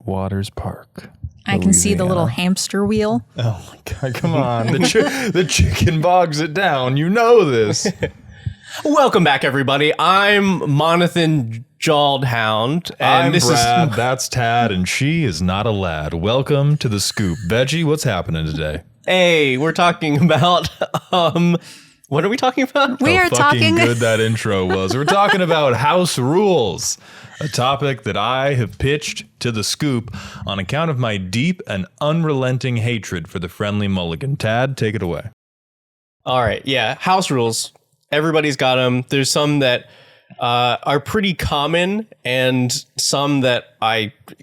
Waters Park. I can see the little hamster wheel. Oh my God, come on. The chicken bogs it down. You know this. Welcome back, everybody. I'm Monathan Maldhound. And I'm Brad, that's Tad, and she is not a lad. Welcome to The Scoop. Veggie, what's happening today? Hey, we're talking about, what are we talking about? We are talking. How good that intro was. We're talking about house rules, a topic that I have pitched to The Scoop on account of my deep and unrelenting hatred for the friendly Mulligan. Tad, take it away. All right, yeah, house rules. Everybody's got them. There's some that are pretty common and some that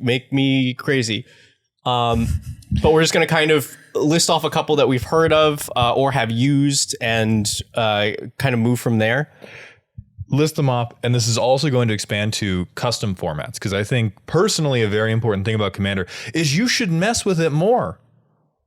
make me crazy. But we're just going to kind of list off a couple that we've heard of or have used and kind of move from there. List them off, and this is also going to expand to custom formats, because I think personally a very important thing about Commander is you should mess with it more.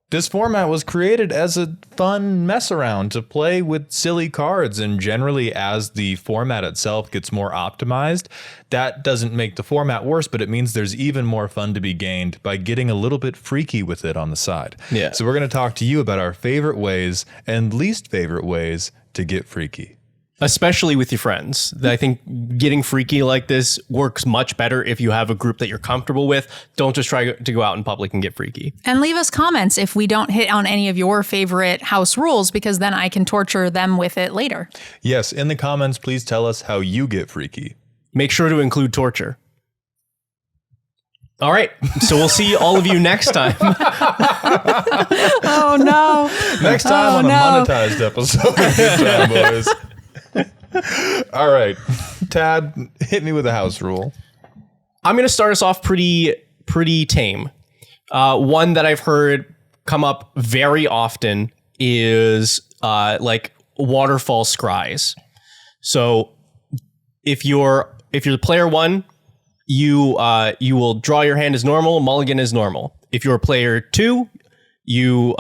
This format was created as a fun mess around to play with silly cards, and generally as the format itself gets more optimized, that doesn't make the format worse, but it means there's even more fun to be gained by getting a little bit freaky with it on the side. Yeah. So we're going to talk to you about our favorite ways and least favorite ways to get freaky. Especially with your friends. I think getting freaky like this works much better if you have a group that you're comfortable with. Don't just try to go out in public and get freaky. And leave us comments if we don't hit on any of your favorite house rules, because then I can torture them with it later. Yes, in the comments, please tell us how you get freaky. Make sure to include torture. All right, so we'll see all of you next time. Oh, no. Next time on a monetized episode of GoodTimeBoys. All right, Tad, hit me with a house rule. I'm going to start us off pretty tame. One that I've heard come up very often is like waterfall scries. So if you're player one, you will draw your hand as normal. Mulligan is normal. If you're player two, you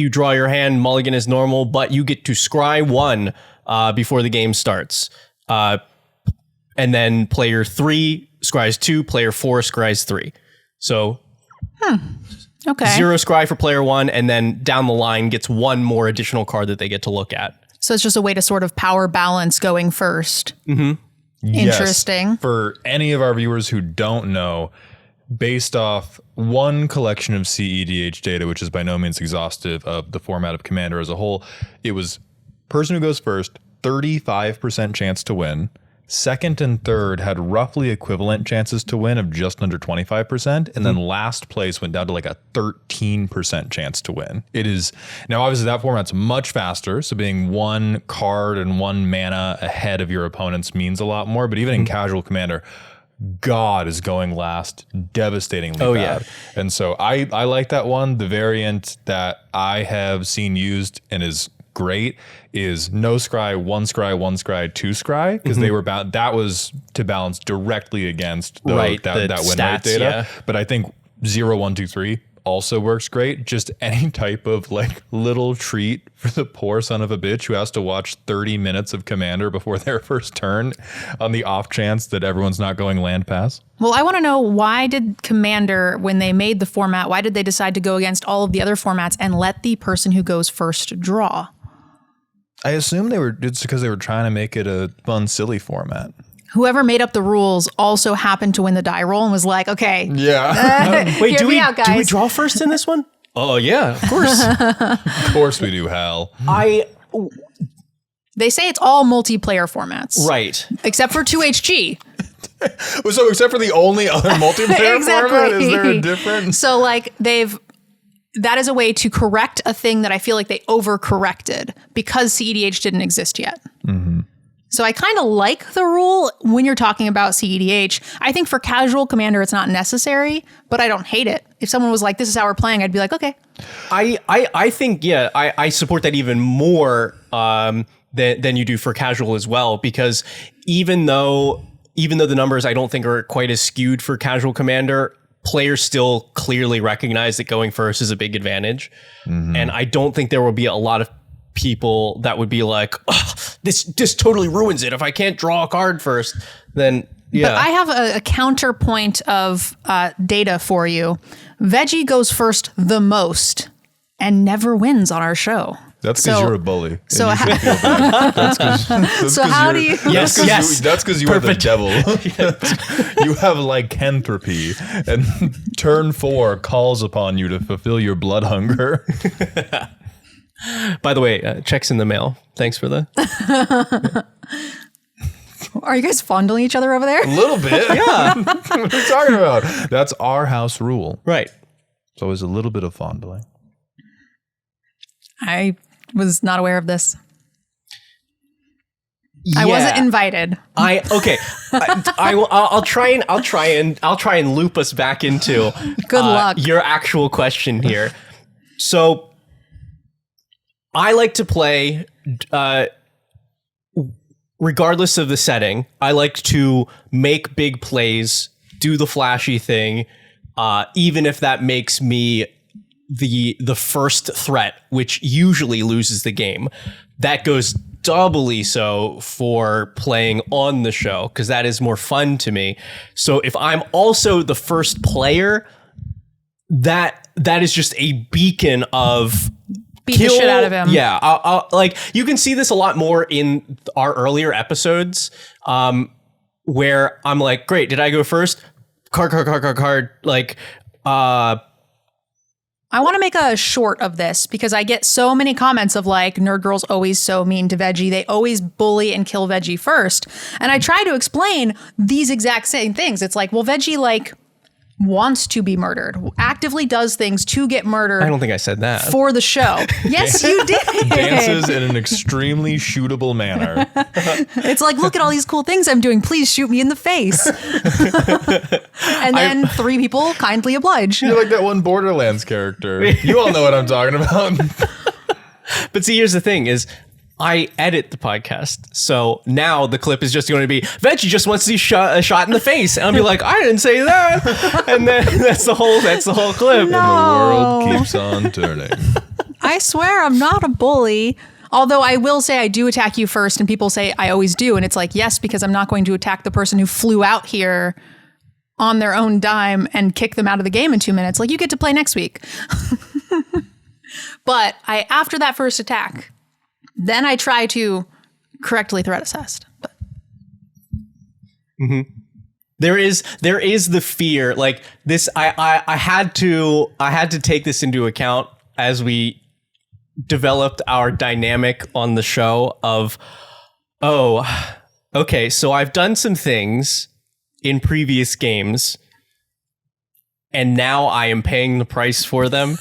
draw your hand. Mulligan is normal, but you get to scry one before the game starts. And then player three scries two, player four scries three. So Okay. 0 scry for player one, and then down the line gets one more additional card that they get to look at. So it's just a way to sort of power balance going first. Mm-hmm. Interesting. Yes, for any of our viewers who don't know, based off one collection of CEDH data, which is by no means exhaustive of the format of Commander as a whole, it was person who goes first, 35% chance to win. Second and third had roughly equivalent chances to win of just under 25%. And then last place went down to like a 13% chance to win. It is now obviously that format's much faster. So being one card and one mana ahead of your opponents means a lot more. But even in casual Commander, God is going last devastatingly bad. Yeah. And so I like that one. The variant that I have seen used and is great is no scry, one scry, one scry, two scry, because they were that was to balance directly against that win stats, rate data. yeah. But I think 0, 1, 2, 3 also works great. Just any type of like little treat for the poor son of a bitch who has to watch 30 minutes of Commander before their first turn on the off chance that everyone's not going land pass. Well, I want to know, why did Commander, when they made the format, why did they decide to go against all of the other formats and let the person who goes first draw? I assume it's because they were trying to make it a fun, silly format. Whoever made up the rules also happened to win the die roll and was like, okay. Yeah. Wait, do we guys. draw first in this one? Oh, yeah, of course. Of course we do, Hal. They say it's all multiplayer formats. Right. Except for 2HG. So except for the only other multiplayer format, is there a difference? So like that is a way to correct a thing that I feel like they overcorrected because CEDH didn't exist yet. Mm-hmm. So I kind of like the rule when you're talking about CEDH. I think for casual Commander, it's not necessary, but I don't hate it. If someone was like, this is how we're playing, I'd be like, okay. I think, yeah, I support that even more than you do for casual as well, because even though the numbers I don't think are quite as skewed for casual Commander, players still clearly recognize that going first is a big advantage. Mm-hmm. And I don't think there will be a lot of people that would be like, oh, this totally ruins it. If I can't draw a card first, then Yeah. But I have a counterpoint of data for you. Veggie goes first the most and never wins on our show. That's because you're a bully. So and you should feel bad. That's how do you? Yes, yes. That's because you are the devil. You have lycanthropy, and turn 4 calls upon you to fulfill your blood hunger. By the way, checks in the mail. Thanks for the. Are you guys fondling each other over there? A little bit. Yeah. What are you talking about? That's our house rule. Right. It's always a little bit of fondling. I was not aware of this. Yeah. I wasn't invited. Okay. I'll try and loop us back into Good luck. your actual question here. So I like to play regardless of the setting. I like to make big plays, do the flashy thing, even if that makes me the first threat, which usually loses the game. That goes doubly so for playing on the show, because that is more fun to me. So if I'm also the first player, that is just a beacon of Beat the shit out of him. Yeah, I'll, like you can see this a lot more in our earlier episodes, where I'm like, great, did I go first? Card. Like, I want to make a short of this because I get so many comments of like, Nerd Girl's always so mean to Veggie. They always bully and kill Veggie first. And I try to explain these exact same things. It's like, well, Veggie like wants to be murdered, actively does things to get murdered. I don't think I said that. For the show. Yes, you did. Dances in an extremely shootable manner. It's like, look at all these cool things I'm doing. Please shoot me in the face. And then 3 people kindly oblige. You're like that one Borderlands character. You all know what I'm talking about. But see, here's the thing is I edit the podcast. So now the clip is just going to be, Veggie just wants to see a shot in the face. And I'll be like, I didn't say that. And then that's the whole clip. No. And the world keeps on turning. I swear I'm not a bully. Although I will say I do attack you first, and people say I always do. And it's like, yes, because I'm not going to attack the person who flew out here on their own dime and kick them out of the game in 2 minutes. Like, you get to play next week. But after that first attack, then I try to correctly threat assess. But. Mm-hmm. There is the fear, like this. I had to take this into account as we developed our dynamic on the show of, oh, okay, so I've done some things in previous games, and now I am paying the price for them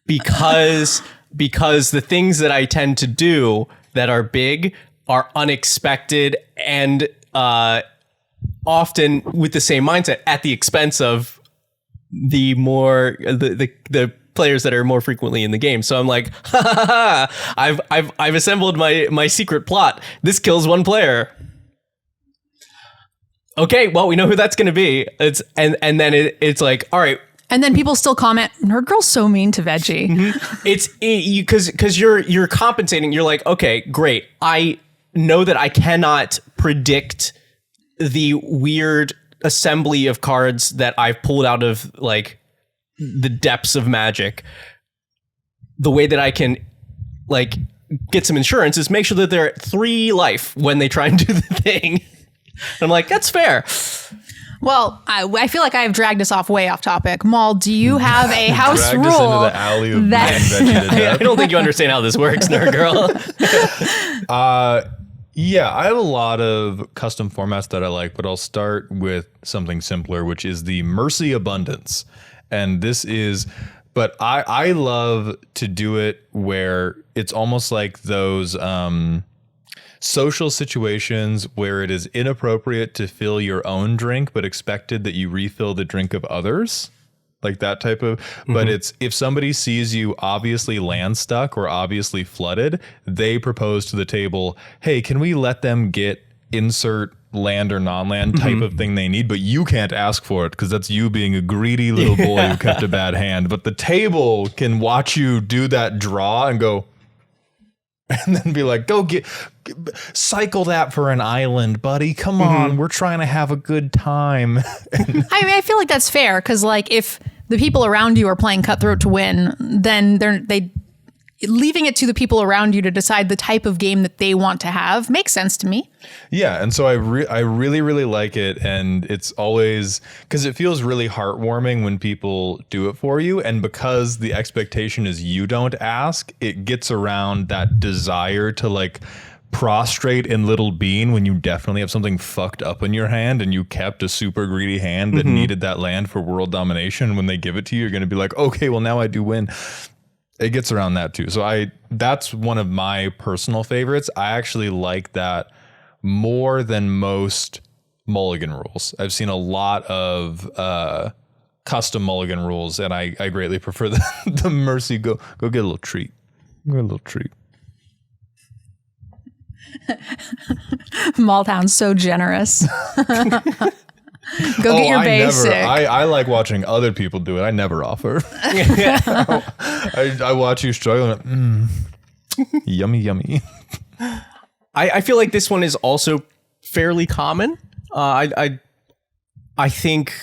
because the things that I tend to do that are big are unexpected and often with the same mindset at the expense of the players that are more frequently in the game. So I'm like, ha, ha, ha, I've assembled my secret plot. This kills one player. Okay, well, we know who that's going to be. And then it's like, all right. And then people still comment, Nerd Girl's so mean to Veggie. Mm-hmm. Because you're compensating. You're like, okay, great. I know that I cannot predict the weird assembly of cards that I've pulled out of like the depths of Magic. The way that I can like get some insurance is make sure that they're at 3 life when they try and do the thing. And I'm like, that's fair. Well, I feel like I have dragged us way off topic. Maul, do you have a house Dragged rule? us into the alley of Veggie to death. I don't think you understand how this works, Nerd Girl. Yeah, I have a lot of custom formats that I like, but I'll start with something simpler, which is the Mercy Abundance. And this is, but I love to do it where it's almost like those social situations where it is inappropriate to fill your own drink, but expected that you refill the drink of others. Like that type of, but it's if somebody sees you obviously land stuck or obviously flooded, they propose to the table, hey, can we let them get insert land or non-land type of thing they need, but you can't ask for it because that's you being a greedy little boy who kept a bad hand. But the table can watch you do that draw and go, and then be like, cycle that for an island, buddy. Come on, we're trying to have a good time. I mean, I feel like that's fair because, like, if the people around you are playing cutthroat to win, then they leaving it to the people around you to decide the type of game that they want to have makes sense to me. Yeah, and so I really, really like it, and it's always because it feels really heartwarming when people do it for you, and because the expectation is you don't ask, it gets around that desire to like prostrate in Little Bean when you definitely have something fucked up in your hand and you kept a super greedy hand that needed that land for world domination. When they give it to you, you're going to be like, okay, well now I do win. It gets around that too. So that's one of my personal favorites. I actually like that more than most Mulligan rules. I've seen a lot of custom Mulligan rules, and I greatly prefer the Mercy. Go get a little treat. Go get a little treat. Maldhound's so generous. Go get your basic. I like watching other people do it. I never offer. I watch you struggling. Yummy, yummy. I feel like this one is also fairly common. I think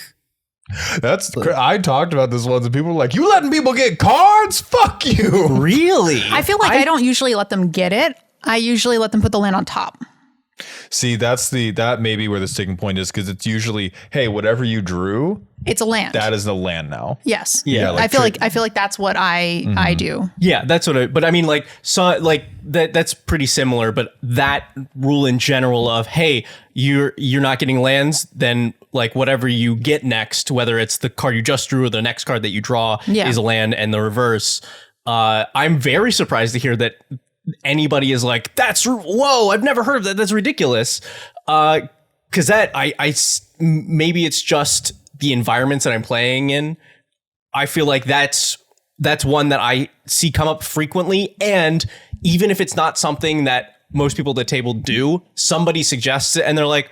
I talked about this once, and people were like, "You letting people get cards? Fuck you!" Really? I feel like I don't usually let them get it. I usually let them put the land on top. See, that may be where the sticking point is, because it's usually, hey, whatever you drew, it's a land. That is the land now. Yes. Yeah. I feel like that's what I do. Yeah, that's what but I mean, like, so like that's pretty similar, but that rule in general of, hey, you're not getting lands, then like whatever you get next, whether it's the card you just drew or the next card that you draw is a land, and the reverse. I'm very surprised to hear that anybody is like, whoa, I've never heard of that. That's ridiculous. Cause maybe it's just the environments that I'm playing in. I feel like that's one that I see come up frequently. And even if it's not something that most people at the table do, somebody suggests it and they're like,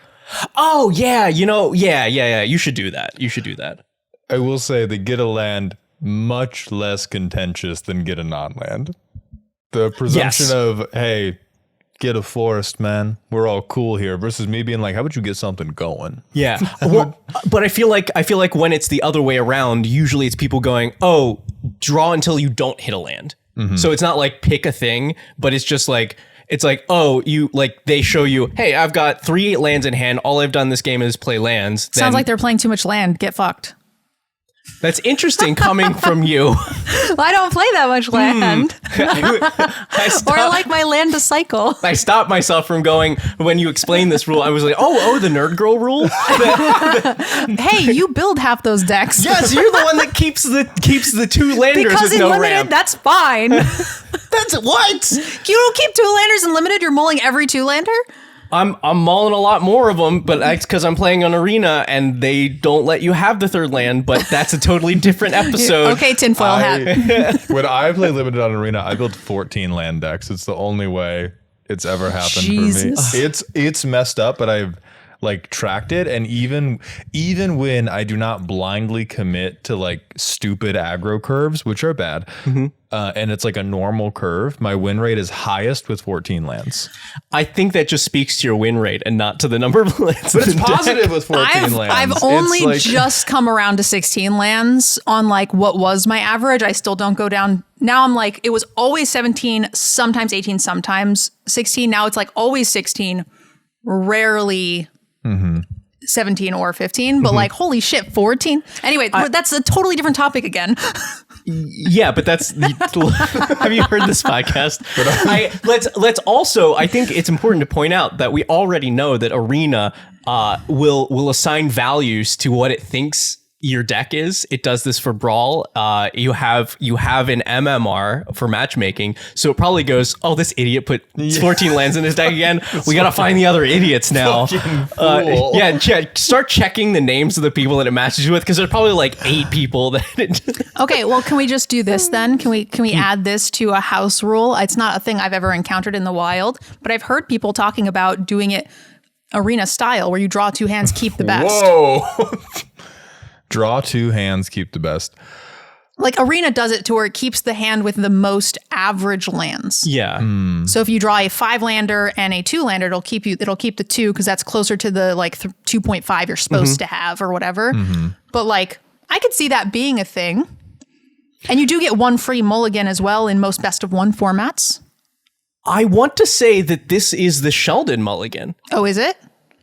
oh yeah, yeah, you should do that. You should do that. I will say the get a land much less contentious than get a non-land. The presumption of, hey, get a forest, man. We're all cool here, versus me being like, how about you get something going? Yeah. Well, but I feel like when it's the other way around, usually it's people going, oh, draw until you don't hit a land. So it's not like pick a thing, but it's just like, oh, they show you, hey, I've got 3 lands in hand. All I've done this game is play lands. Sounds like they're playing too much land. Get fucked. That's interesting coming from you. I don't play that much land. Or I like my land to cycle. I stopped myself from going, when you explained this rule, I was like, oh, the nerd girl rule? Hey, you build half those decks. Yes, you're the one that keeps the 2 landers because with no limited, ramp. that's fine. That's what? You don't keep 2 landers in limited, you're mulling every 2-lander? I'm mulling a lot more of them, but that's because I'm playing on Arena and they don't let you have the 3rd land, but that's a totally different episode. Okay, tinfoil hat. When I play limited on Arena, I built 14 land decks. It's the only way it's ever happened Jesus. for me. It's messed up, but I've like tracked it, and even when I do not blindly commit to like stupid aggro curves, which are bad, and it's like a normal curve, my win rate is highest with 14 lands. I think that just speaks to your win rate and not to the number of lands. But it's positive with 14 lands. I've only just come around to 16 lands on like what was my average. I still don't go down. Now I'm like, it was always 17, sometimes 18, sometimes 16. Now it's like always 16, rarely 17 or 15, but like, holy shit, 14. Anyway, that's a totally different topic again. Yeah, but that's have you heard this podcast? Let's also, I think it's important to point out that we already know that Arena will assign values to what it thinks your deck is. It does this for Brawl. You have an MMR for matchmaking, so it probably goes, oh, this idiot put 14 lands in his deck again. We gotta find the other idiots now. Start checking the names of the people that it matches you with, because there's probably like 8 people that Okay, well, can we just do this then? Can we add this to a house rule? It's not a thing I've ever encountered in the wild, but I've heard people talking about doing it Arena style, where you draw 2 hands, keep the best. Whoa. Draw 2 hands, keep the best. Like Arena does it to where it keeps the hand with the most average lands. Yeah. So if you draw a 5-lander and a 2-lander, it'll keep the 2 because that's closer to the like 2.5 you're supposed to have or whatever. But like I could see that being a thing. And you do get 1 free mulligan as well in most best of 1 formats. I want to say that this is the Sheldon mulligan. Oh, is it?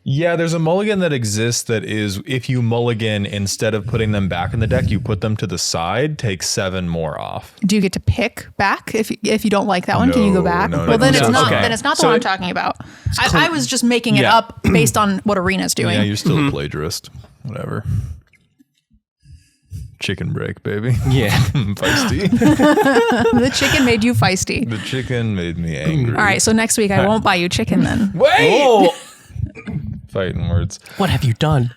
Yeah, there's a mulligan that exists that is if you mulligan, instead of putting them back in the deck, you put them to the side, take 7 more off. Do you get to pick back if you don't like that one? Can you go back? No, then it's not. Okay. Then it's not the So one I'm talking about. I was just making it Yeah. up based on what Arena's doing. Yeah, you're still a plagiarist. Whatever. Chicken break, baby. Yeah. Feisty. The chicken made you feisty. The chicken made me angry. All right, so next week I won't buy you chicken then. Wait! Oh, Fighting words. what have you done?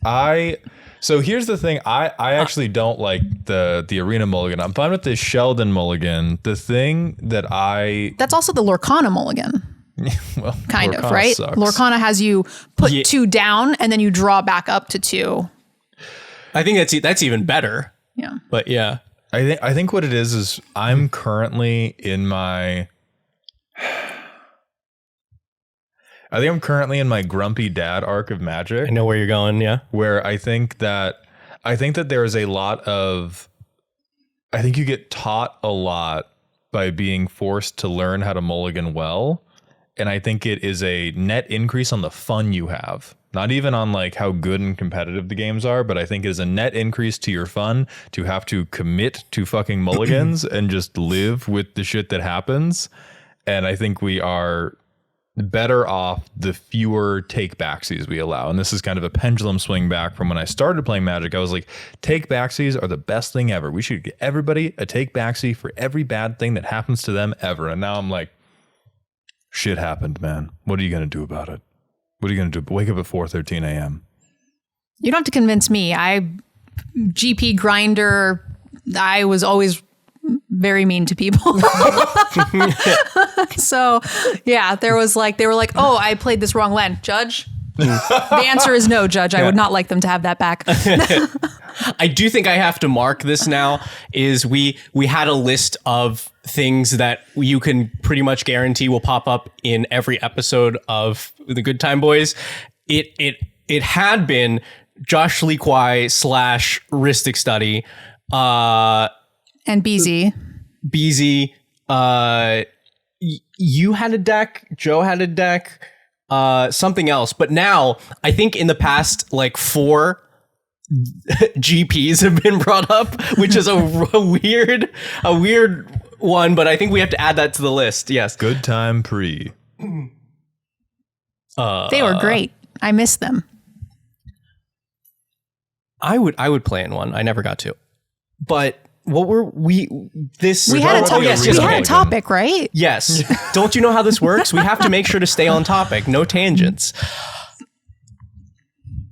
So here's the thing. I actually don't like the Arena mulligan. I'm fine with the Sheldon mulligan. The thing that That's also the Lorcana mulligan. well, Kind of, Lorcana right? sucks. Lorcana has you put Yeah. 2 down and then you draw back up to 2. I think that's even better. Yeah. But yeah. I think what it is I'm currently in my grumpy dad arc of Magic. I know where you're going. Yeah. Where I think that there is a lot of, I think you get taught a lot by being forced to learn how to mulligan well. And I think it is a net increase on the fun you have. Not even on like how good and competitive the games are, but I think it is a net increase to your fun to have to commit to fucking mulligans and just live with the shit that happens. And I think we are better off the fewer take backsies we allow. And this is kind of a pendulum swing back from when I started playing Magic. I was like, take backsies are the best thing ever. We should get everybody a take backseat for every bad thing that happens to them ever. And now I'm like, shit happened, man. What are you going to do about it? What are you going to do? Wake up at 4:13 a.m. You don't have to convince me. GP grinder, I was always very mean to people. So yeah, they were like, oh, I played this wrong land. Judge? The answer is no, Judge. I would not like them to have that back. I do think I have to mark this now is we had a list of things that you can pretty much guarantee will pop up in every episode of the Good Time Boys. It had been Josh Lee Kwai / Ristic Study, And BZ. You had a deck, Joe had a deck, something else. But now I think in the past like 4 GPs have been brought up, which is a weird one, but I think we have to add that to the list. Yes. Good time pre. They were great. I miss them. I would play in one. I never got to. But what were we had Mulligan. a topic, right? Yes. Don't you know how this works? We have to make sure to stay on topic. No tangents.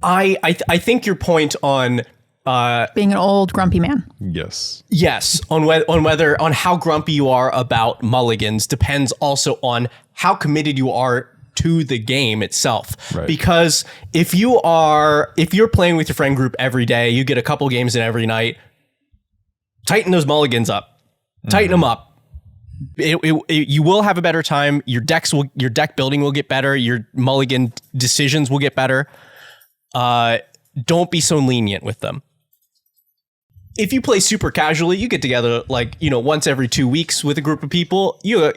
I think your point on Being an old grumpy man. Yes. yes on how grumpy you are about mulligans depends also on how committed you are to the game itself. Right. Because if you're playing with your friend group every day, you get a couple games in every night, tighten those mulligans up. Tighten them up. You will have a better time. Your deck building will get better. Your mulligan decisions will get better. Don't be so lenient with them. If you play super casually, you get together once every 2 weeks with a group of people. You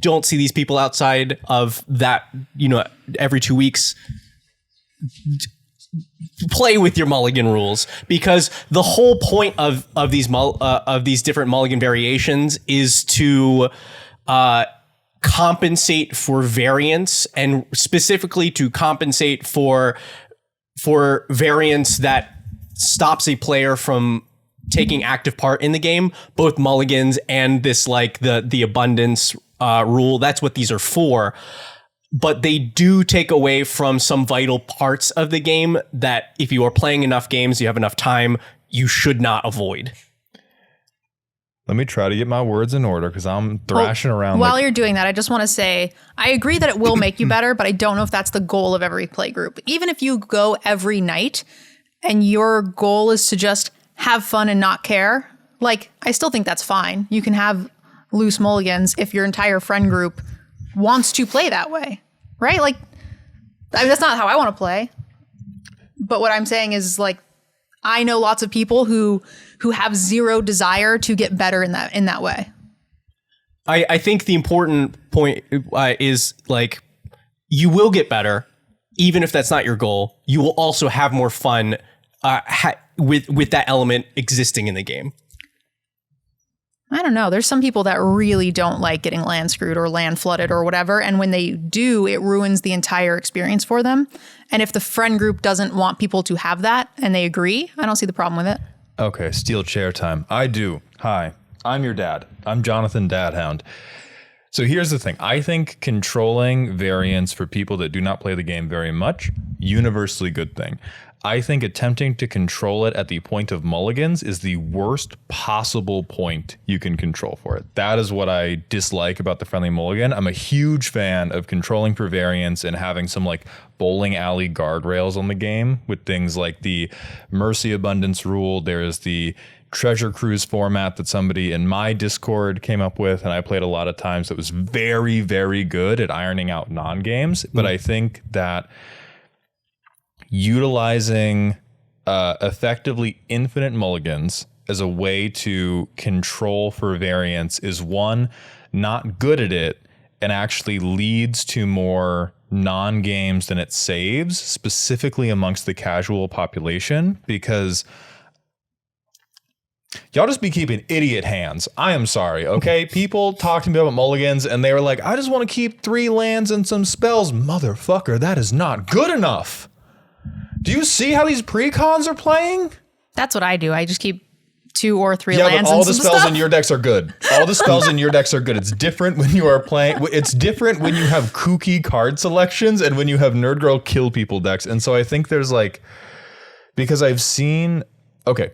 don't see these people outside of that, every 2 weeks. Play with your mulligan rules, because the whole point of these different mulligan variations is to compensate for variance, and specifically to compensate for variance that stops a player from taking active part in the game, both mulligans and this the abundance rule. That's what these are for. But they do take away from some vital parts of the game that if you are playing enough games, you have enough time, you should not avoid. Let me try to get my words in order, because I'm thrashing around. While you're doing that, I just want to say, I agree that it will make you better, but I don't know if that's the goal of every play group. Even if you go every night and your goal is to just have fun and not care, like, I still think that's fine. You can have loose mulligans if your entire friend group wants to play that way, right? Like, I mean, that's not how I want to play. But what I'm saying is, like, I know lots of people who have zero desire to get better in that way. I think the important point is, like, you will get better, even if that's not your goal. You will also have more fun with that element existing in the game. I don't know. There's some people that really don't like getting land screwed or land flooded or whatever. And when they do, it ruins the entire experience for them. And if the friend group doesn't want people to have that and they agree, I don't see the problem with it. Okay, steel chair time. I do. Hi, I'm your dad. I'm Jonathan Dadhound. So here's the thing. I think controlling variance for people that do not play the game very much, universally good thing. I think attempting to control it at the point of mulligans is the worst possible point you can control for it. That is what I dislike about the friendly mulligan. I'm a huge fan of controlling for variance and having some like bowling alley guardrails on the game with things like the mercy abundance rule. There is the treasure cruise format that somebody in my Discord came up with, and I played a lot of times. That was very, very good at ironing out non-games. But I think that utilizing effectively infinite mulligans as a way to control for variance is, one, not good at it and actually leads to more non-games than it saves, specifically amongst the casual population, because y'all just be keeping idiot hands. I am sorry, okay? People talked to me about mulligans and they were like, I just want to keep 3 lands and some spells. Motherfucker, that is not good enough. Do you see how these precons are playing? That's what I do. I just keep 2 or 3 Yeah, lands. but all and the some spells stuff. in your decks are good. All the spells in your decks are good. It's different when you are playing. It's different when you have kooky card selections and when you have Nerd Girl kill people decks. And so I think there's like, because I've seen, okay.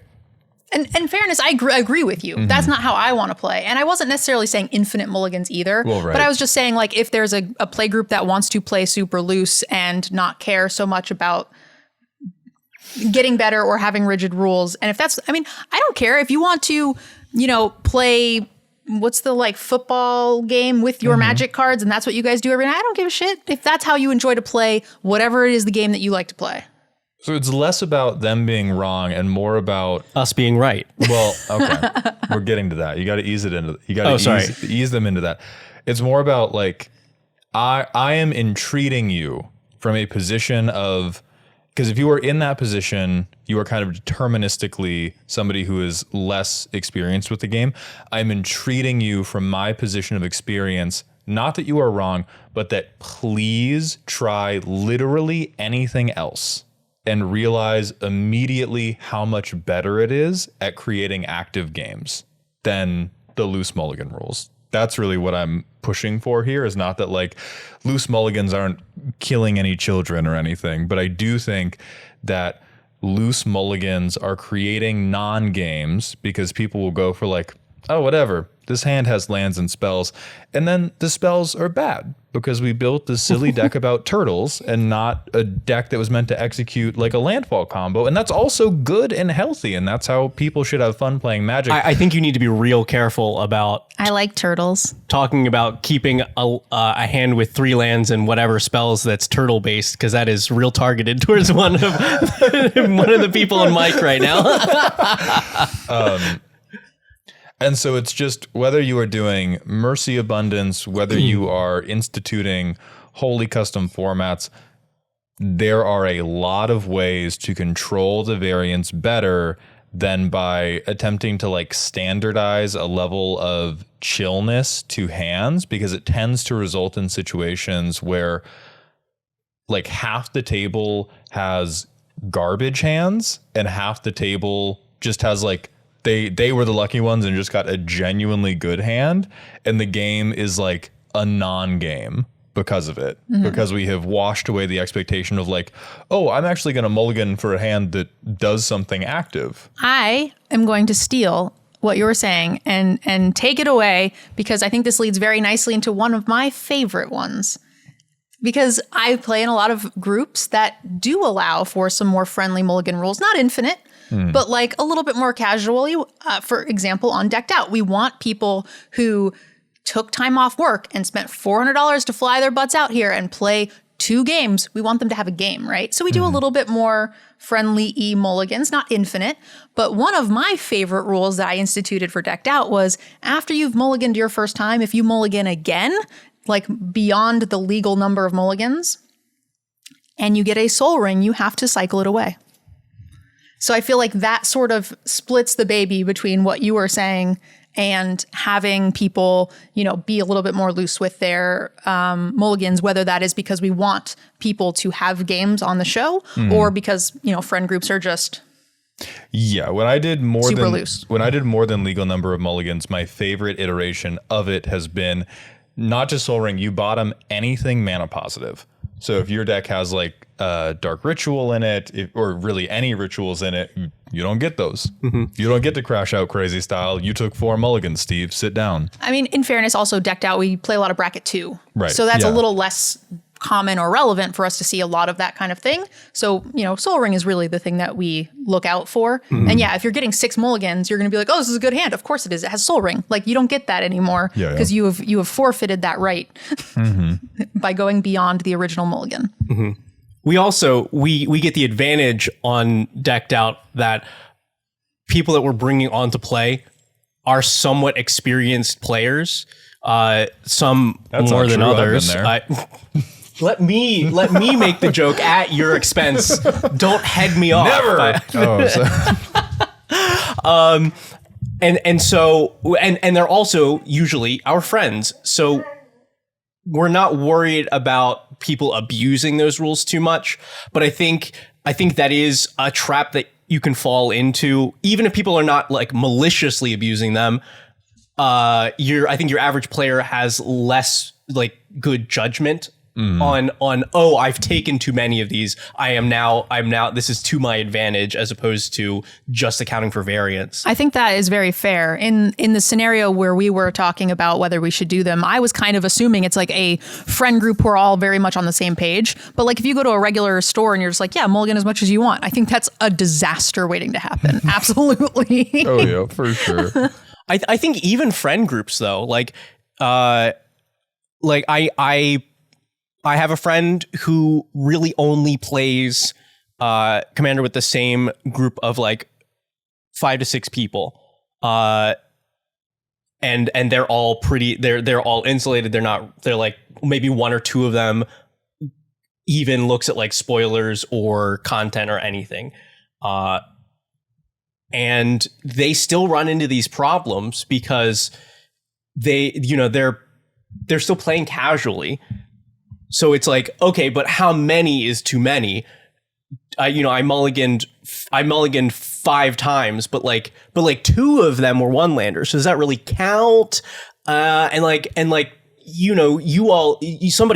And in fairness, I agree with you. That's not how I want to play. And I wasn't necessarily saying infinite mulligans either. Well, right. But I was just saying, like, if there's a play group that wants to play super loose and not care so much about getting better or having rigid rules. And if that's, I mean, I don't care if you want to, play, what's the like football game with your magic cards and that's what you guys do every night. I don't give a shit if that's how you enjoy to play whatever it is the game that you like to play. So it's less about them being wrong and more about Us being right. Well, okay. We're getting to that. You got to ease it into, you got to ease them into that. It's more about like, I am entreating you from a position of, because if you are in that position, you are kind of deterministically somebody who is less experienced with the game. I'm entreating you from my position of experience, not that you are wrong, but that please try literally anything else and realize immediately how much better it is at creating active games than the loose mulligan rules. That's really what I'm pushing for here, is not that like loose mulligans aren't killing any children or anything, but I do think that loose mulligans are creating non-games because people will go for like, oh, whatever, this hand has lands and spells. And then the spells are bad because we built this silly deck about turtles and not a deck that was meant to execute like a landfall combo. And that's also good and healthy. And that's how people should have fun playing Magic. I think you need to be real careful about I like turtles. talking about keeping a hand with 3 lands and whatever spells that's turtle based, because that is real targeted towards one of the people on mic right now. And so it's just whether you are doing Mercy Abundance, whether you are instituting wholly custom formats, there are a lot of ways to control the variance better than by attempting to like standardize a level of chillness to hands, because it tends to result in situations where like half the table has garbage hands and half the table just has like, they were the lucky ones and just got a genuinely good hand, and the game is like a non-game because of it, because we have washed away the expectation of like, oh, I'm actually going to mulligan for a hand that does something active. I am going to steal what you were saying and take it away, because I think this leads very nicely into one of my favorite ones. Because I play in a lot of groups that do allow for some more friendly mulligan rules, not infinite, but like a little bit more casually. For example, on Decked Out, we want people who took time off work and spent $400 to fly their butts out here and play 2 games. We want them to have a game, right? So we do a little bit more friendly mulligans, not infinite. But one of my favorite rules that I instituted for Decked Out was after you've mulliganed your first time, if you mulligan again, like beyond the legal number of mulligans, and you get a soul ring, you have to cycle it away. So I feel like that sort of splits the baby between what you were saying and having people, be a little bit more loose with their mulligans, whether that is because we want people to have games on the show or because, friend groups are just when I did more super than loose. When I did more than legal number of mulligans, my favorite iteration of it has been not just Soul Ring, you bottom anything mana positive. So if your deck has like a Dark Ritual in it, or really any rituals in it, you don't get those. You don't get to crash out crazy style. You took 4 mulligans, Steve. Sit down. I mean, in fairness, also Decked Out, we play a lot of bracket 2. Right. So that's a little less common or relevant for us to see a lot of that kind of thing. So, Soul Ring is really the thing that we look out for. And if you're getting 6 mulligans, you're going to be like, oh, this is a good hand. Of course it is. It has Soul Ring. Like, you don't get that anymore because you have forfeited that right by going beyond the original mulligan. We also, we get the advantage on Decked Out that people that we're bringing on to play are somewhat experienced players. Some That's more not than true. others. I've been there. Let me make the joke at your expense. Don't head me off. Never. And they're also usually our friends. So we're not worried about people abusing those rules too much. But I think that is a trap that you can fall into, even if people are not like maliciously abusing them. I think your average player has less like good judgment on I've taken too many of these. I'm now this is to my advantage, as opposed to just accounting for variance. I think that is very fair. In the scenario where we were talking about whether we should do them, I was kind of assuming it's like a friend group who are all very much on the same page. But like if you go to a regular store and you're just like, yeah, mulligan as much as you want, I think that's a disaster waiting to happen. Absolutely. Oh yeah, for sure. I think even friend groups though, I have a friend who really only plays Commander with the same group of like 5 to 6 people. And they're all they're all insulated. They're like maybe 1 or 2 of them even looks at like spoilers or content or anything. And they still run into these problems because they're still playing casually. So it's like, okay, but how many is too many? I mulliganed 5 times, but 2 of them were 1-landers. So does that really count? Somebody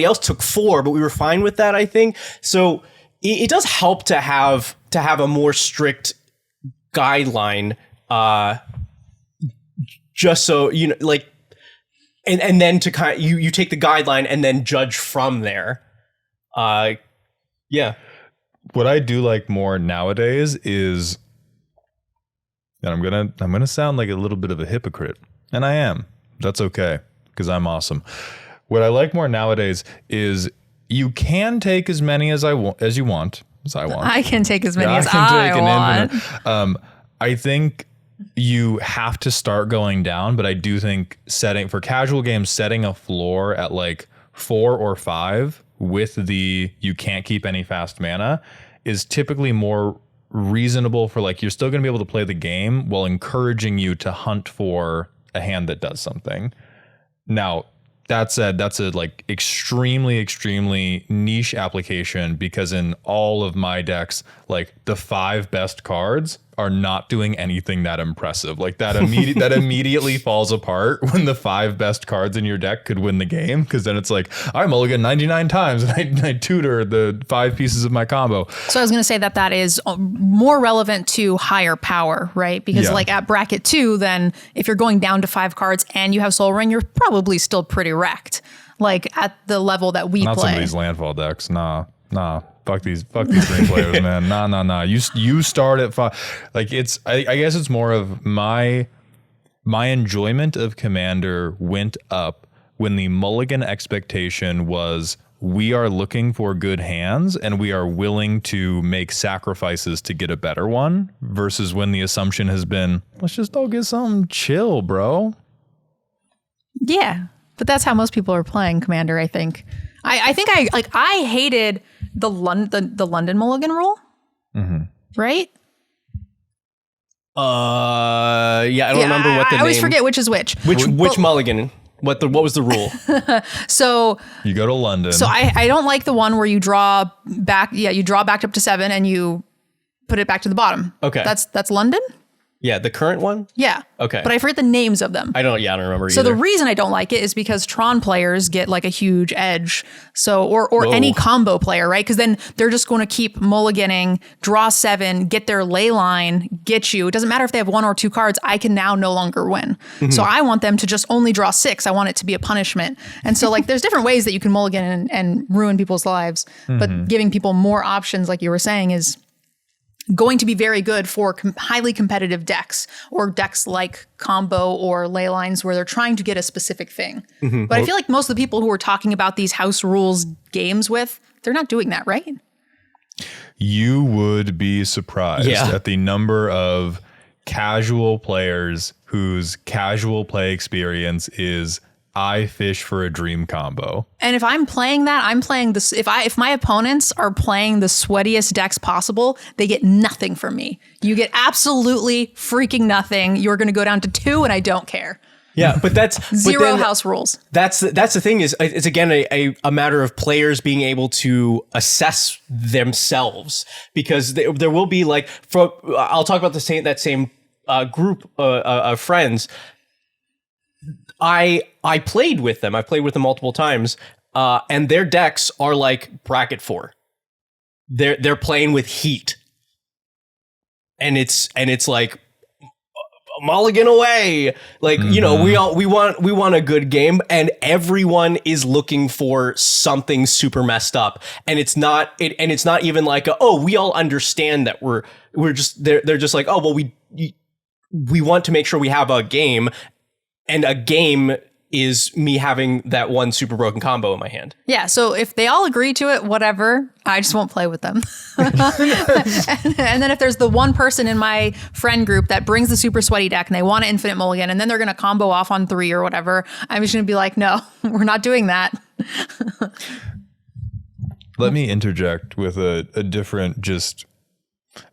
else took 4, but we were fine with that, I think. So it does help to have a more strict guideline, just so and then to kind of, you take the guideline and then judge from there. What I do like more nowadays is, and I'm gonna sound like a little bit of a hypocrite, and I am. That's okay, because I'm awesome. What I like more nowadays is you can take as many as I want. I can take as many as I want. I think you have to start going down, but I do think for casual games, setting a floor at like 4 or 5 with you can't keep any fast mana is typically more reasonable for like, you're still going to be able to play the game while encouraging you to hunt for a hand that does something. Now, that said, that's a like extremely, extremely niche application, because in all of my decks, like the 5 best cards are not doing anything that impressive. Like that immediately falls apart when the 5 best cards in your deck could win the game, because then it's like, I mulligan 99 times and I tutor the 5 pieces of my combo. So I was going to say that is more relevant to higher power, right? Because like at bracket 2, then if you're going down to 5 cards and you have Soul Ring, you're probably still pretty wrecked. Like at the level that we Not play. some of these landfall decks. Nah. Fuck these green players, man. Nah. You start at 5. Like I guess it's more of my enjoyment of Commander went up when the Mulligan expectation was we are looking for good hands and we are willing to make sacrifices to get a better one, versus when the assumption has been, let's just all get something chill, bro. Yeah, but that's how most people are playing Commander, I think. I hated the London Mulligan rule, right? Yeah, I don't remember what the I always forget which is which. Which Mulligan? What was the rule? So you go to London. So I don't like the one where you draw back. Yeah, you draw back up to 7 and you put it back to the bottom. Okay, that's London. Yeah, the current one? Yeah. Okay. But I forget the names of them. I don't remember so either. the reason I don't like it is because Tron players get like a huge edge. So, or any combo player, right? Because then they're just going to keep mulliganing, draw 7, get their ley line, get you. It doesn't matter if they have 1 or 2 cards. I can now no longer win. So I want them to just only draw 6. I want it to be a punishment. And so like there's different ways that you can mulligan and ruin people's lives. But giving people more options, like you were saying, is going to be very good for highly competitive decks or decks like combo or ley lines where they're trying to get a specific thing. But I feel like most of the people who are talking about these house rules games with, they're not doing that, right? You would be surprised at the number of casual players whose casual play experience is I fish for a dream combo. And if I'm playing that, I'm playing this. If my opponents are playing the sweatiest decks possible, they get nothing from me. You get absolutely freaking nothing. You're going to go down to 2 and I don't care. Yeah, but that's zero house rules. That's the thing is it's again a matter of players being able to assess themselves, because there will be like I'll talk about that same group of friends. I played with them. I played with them multiple times, and their decks are like bracket 4. They're playing with heat, and it's like mulligan away. Like you know, we want a good game, and everyone is looking for something super messed up, and it's not even like we all understand that we're just they're just like we want to make sure we have a game. And a game is me having that one super broken combo in my hand. Yeah, so if they all agree to it, whatever, I just won't play with them. And then if there's the one person in my friend group that brings the super sweaty deck and they want an infinite mulligan and then they're going to combo off on 3 or whatever, I'm just going to be like, no, we're not doing that. Let me interject with a different, just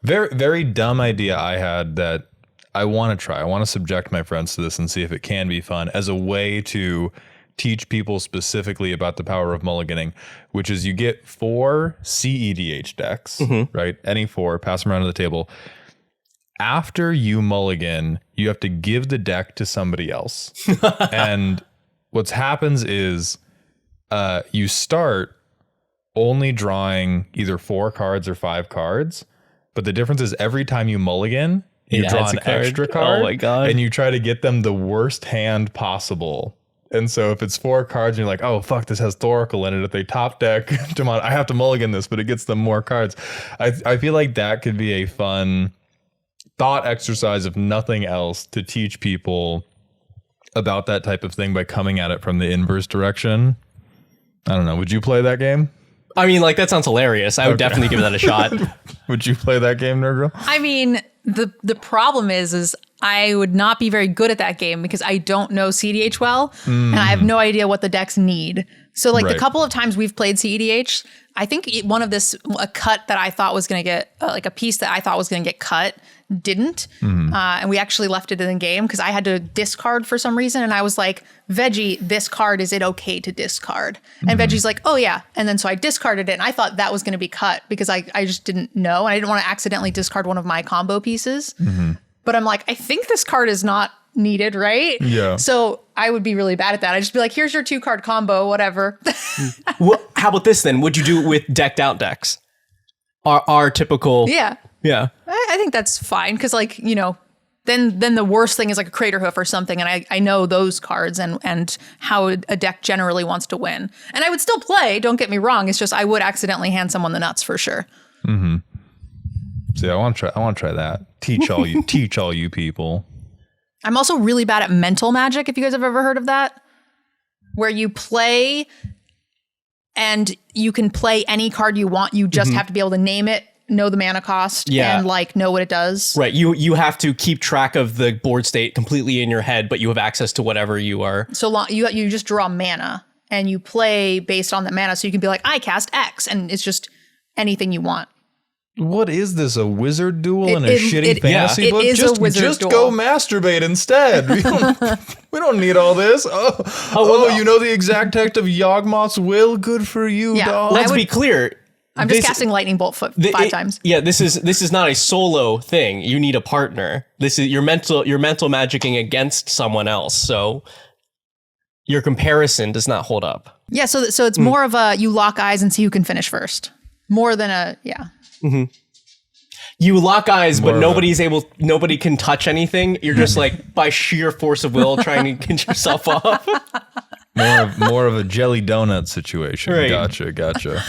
very, very dumb idea I had that I want to try. I want to subject my friends to this and see if it can be fun as a way to teach people specifically about the power of mulliganing, which is you get 4 CEDH decks, right? Any 4, pass them around to the table. After you mulligan, you have to give the deck to somebody else. And what happens is you start only drawing either 4 cards or 5 cards. But the difference is every time you mulligan, you draw an extra card. Oh my God. And you try to get them the worst hand possible. And so if it's 4 cards and you're like, oh, fuck, this has Thoracle in it. If they top deck, I have to mulligan this, but it gets them more cards. I feel like that could be a fun thought exercise, if nothing else, to teach people about that type of thing by coming at it from the inverse direction. I don't know. Would you play that game? I mean, like, that sounds hilarious. I would definitely give that a shot. Would you play that game, NerdGirl? I mean, the problem is I would not be very good at that game because I don't know CEDH well, and I have no idea what the decks need. So like the couple of times we've played CEDH, I think a cut that I thought was going to get, like a piece that I thought was going to get cut didn't. And we actually left it in the game because I had to discard for some reason. And I was like, Veggie, this card, is it okay to discard? And Veggie's like, oh yeah. And then so I discarded it and I thought that was going to be cut because I just didn't know. And I didn't want to accidentally discard one of my combo pieces. But I'm like, I think this card is not needed, right? Yeah. So I would be really bad at that. I'd just be like, here's your 2-card combo, whatever. Well, how about this then? What'd you do with decked out decks? Our typical... Yeah. Yeah. I think that's fine because, like, you know, then the worst thing is like a Crater Hoof or something, and I know those cards and how a deck generally wants to win. And I would still play, don't get me wrong, it's just I would accidentally hand someone the nuts for sure. Mm-hmm. See, I want to try that. Teach all you people. I'm also really bad at mental magic, if you guys have ever heard of that. Where you play and you can play any card you want, you just have to be able to name it, know the mana cost, and like know what it does. Right. You have to keep track of the board state completely in your head, but you have access to whatever you are. So long you just draw mana and you play based on the mana. So you can be like, I cast X, and it's just anything you want. What is this? A wizard duel in a shitty fantasy book? It is a wizard just duel. go masturbate instead. We don't need all this. You know the exact text of Yawgmoth's will? Good for you, dog. Let's be clear. I'm just casting Lightning Bolt five times. Yeah, this is not a solo thing. You need a partner. This is you're mental magicking against someone else. So your comparison does not hold up. Yeah, so it's more of a you lock eyes and see who can finish first. More than a Mm-hmm. You lock eyes, but nobody can touch anything. You're just like by sheer force of will trying to get yourself off. More of a jelly donut situation. Right. Gotcha.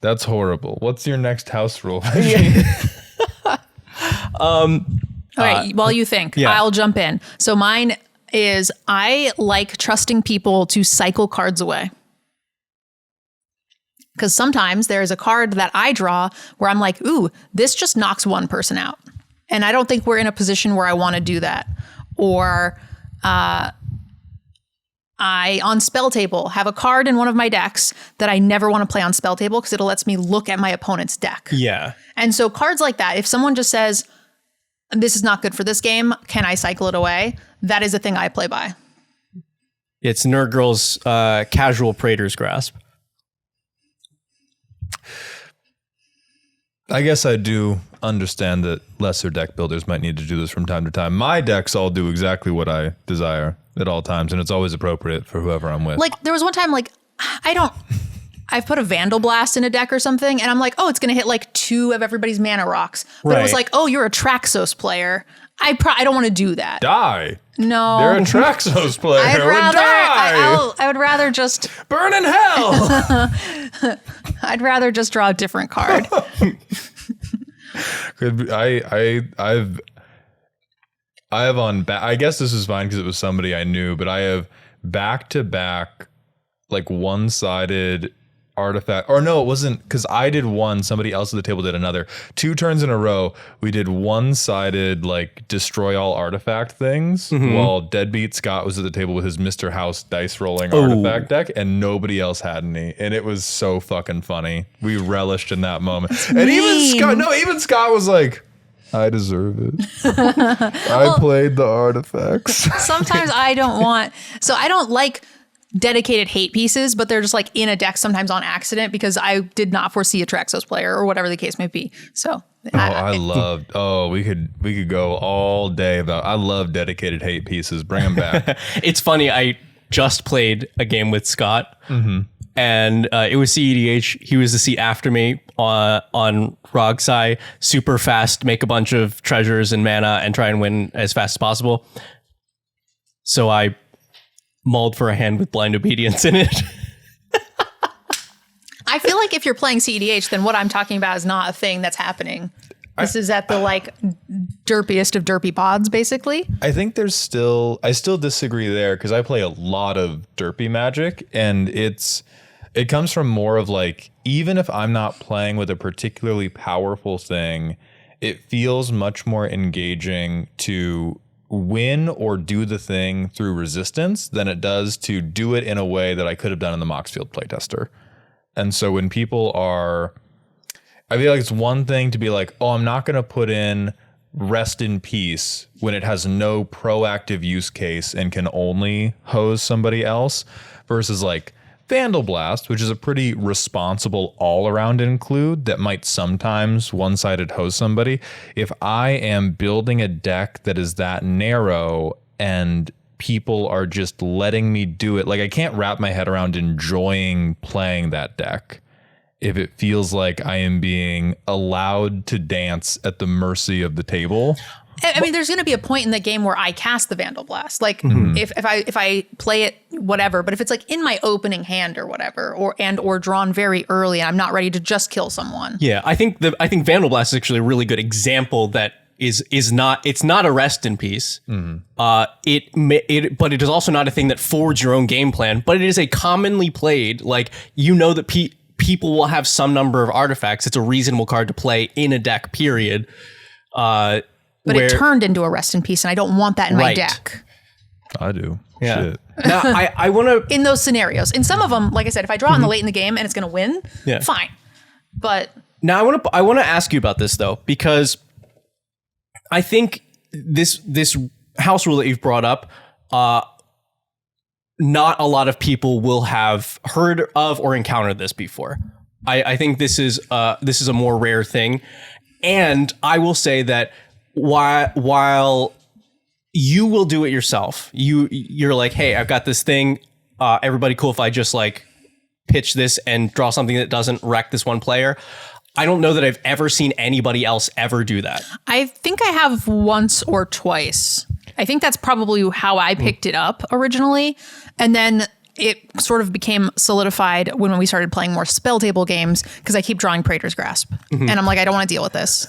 That's horrible. What's your next house rule? All right, while you think, I'll jump in. So mine is I like trusting people to cycle cards away. Because sometimes there's a card that I draw where I'm like, ooh, this just knocks one person out. And I don't think we're in a position where I want to do that. Or I, on Spell Table, have a card in one of my decks that I never want to play on Spell Table because it lets me look at my opponent's deck. Yeah. And so cards like that, if someone just says, this is not good for this game, can I cycle it away? That is a thing I play by. It's NerdGirl's casual Praetor's Grasp. I guess I do understand that lesser deck builders might need to do this from time to time. My decks all do exactly what I desire at all times, and it's always appropriate for whoever I'm with. Like, there was one time, like, I've put a Vandal Blast in a deck or something, and I'm like, oh, it's going to hit like 2 of everybody's mana rocks. But it was like, oh, you're a Traxos player. I don't want to do that. Die. No. They're a Traxos player. I would rather just burn in hell. I'd rather just draw a different card. I guess this is fine because it was somebody I knew, but I have back-to-back like one-sided artifact, or no, it wasn't, because I did one, somebody else at the table did another. 2 turns in a row, we did one-sided like destroy all artifact things, while Deadbeat Scott was at the table with his Mr. House dice rolling artifact deck, and nobody else had any, and it was so fucking funny. We relished in that moment. And even Scott was like, I deserve it. I played the artifacts. Sometimes I don't like dedicated hate pieces, but they're just like in a deck sometimes on accident because I did not foresee a Traxos player or whatever the case may be. So we could go all day about, I love dedicated hate pieces. Bring them back. It's funny. I just played a game with Scott and it was CEDH. He was the seat after me on Rogsai, super fast, make a bunch of treasures and mana and try and win as fast as possible. So I mauled for a hand with Blind Obedience in it. I feel like if you're playing CEDH, then what I'm talking about is not a thing that's happening. This is at the like derpiest of derpy pods, basically. I think I still disagree there because I play a lot of derpy Magic, and it comes from more of like, even if I'm not playing with a particularly powerful thing, it feels much more engaging to win or do the thing through resistance than it does to do it in a way that I could have done in the Moxfield playtester. And so when people I feel like it's one thing to be like, oh, I'm not going to put in Rest in Peace when it has no proactive use case and can only hose somebody else, versus like Vandal Blast, which is a pretty responsible all-around include that might sometimes one-sided hose somebody. If I am building a deck that is that narrow and people are just letting me do it, like I can't wrap my head around enjoying playing that deck if it feels like I am being allowed to dance at the mercy of the table. I mean, there's going to be a point in the game where I cast the Vandal Blast. Like if I play it, whatever. But if it's like in my opening hand or whatever, or drawn very early, and I'm not ready to just kill someone. Yeah, I think Vandal Blast is actually a really good example that is not, it's not a rest in peace. But it is also not a thing that forwards your own game plan. But it is a commonly played, like, you know, that people will have some number of artifacts. It's a reasonable card to play in a deck, period. But it turned into a rest in peace, and I don't want that in my deck. I do. Yeah. Shit. Now, I want to... In those scenarios. In some of them, like I said, if I draw in the late in the game and it's going to win, fine. But... Now, I want to ask you about this, though, because I think this house rule that you've brought up, not a lot of people will have heard of or encountered this before. I think this is a more rare thing. And I will say that while you will do it yourself, you're like, hey, I've got this thing. Everybody cool if I just like pitch this and draw something that doesn't wreck this one player. I don't know that I've ever seen anybody else ever do that. I think I have once or twice. I think that's probably how I picked it up originally. And then it sort of became solidified when we started playing more spell table games, because I keep drawing Praetor's Grasp. And I'm like, I don't want to deal with this.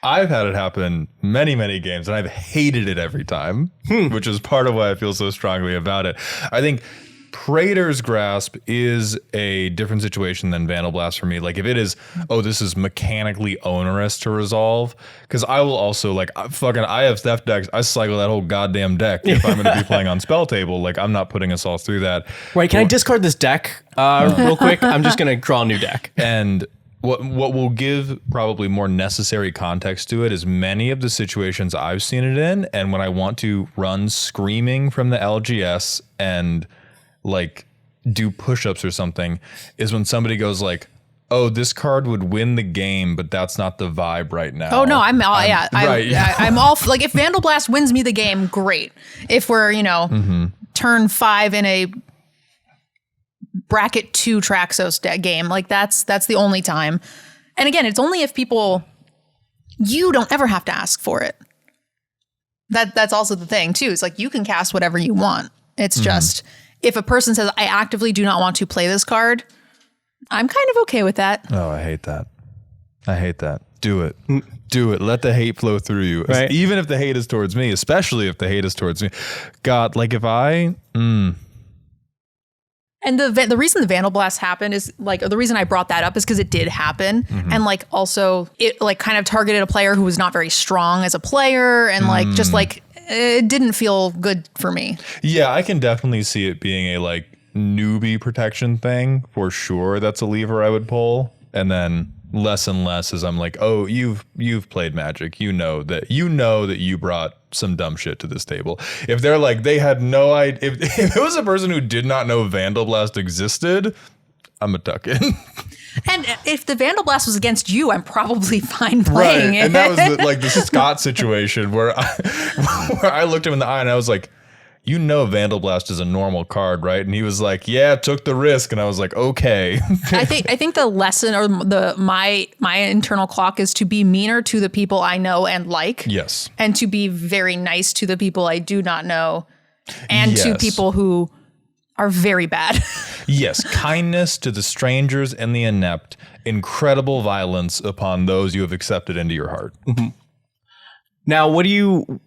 I've had it happen many, many games, and I've hated it every time, which is part of why I feel so strongly about it. I think Praetor's Grasp is a different situation than Vandal Blast for me. Like, if it is, this is mechanically onerous to resolve, because I will also, like, I have theft decks. I cycle that whole goddamn deck if I'm going to be playing on spell table. Like, I'm not putting us all through that. Right, can I discard this deck real quick? I'm just going to draw a new deck. And what will give probably more necessary context to it is many of the situations I've seen it in, and when I want to run screaming from the LGS and like do push-ups or something, is when somebody goes like, oh, this card would win the game, but that's not the vibe right now. Oh no, I'm all like, if Vandal Blast wins me the game, great. If we're, turn 5 in a bracket 2 Traxos game, like that's the only time. And again, it's only if you don't ever have to ask for it. That's also the thing too. It's like, you can cast whatever you want. It's just, if a person says, I actively do not want to play this card, I'm kind of okay with that. Oh, I hate that. Do it. Do it. Let the hate flow through you. Right. Even if the hate is towards me, especially if the hate is towards me. God, like if I... And the reason the Vandal Blast happened is like, the reason I brought that up is because it did happen. And like, also it like kind of targeted a player who was not very strong as a player, and like, just like, it didn't feel good for me. Yeah, I can definitely see it being a like newbie protection thing for sure. That's a lever I would pull. And then less and less as I'm like, oh, you've played Magic. You know that you brought some dumb shit to this table. If they're like, they had no idea, if it was a person who did not know Vandal Blast existed, I'm a tuck in. And if the Vandal Blast was against you, I'm probably fine playing it. And that was the Scott situation where I looked him in the eye and I was like, Vandal Blast is a normal card, right? And he was like, yeah, took the risk. And I was like, okay. I think the lesson, or my internal clock, is to be meaner to the people I know and like. Yes. And to be very nice to the people I do not know, and to people who are very bad. Yes, kindness to the strangers and the inept, incredible violence upon those you have accepted into your heart. Now, what do you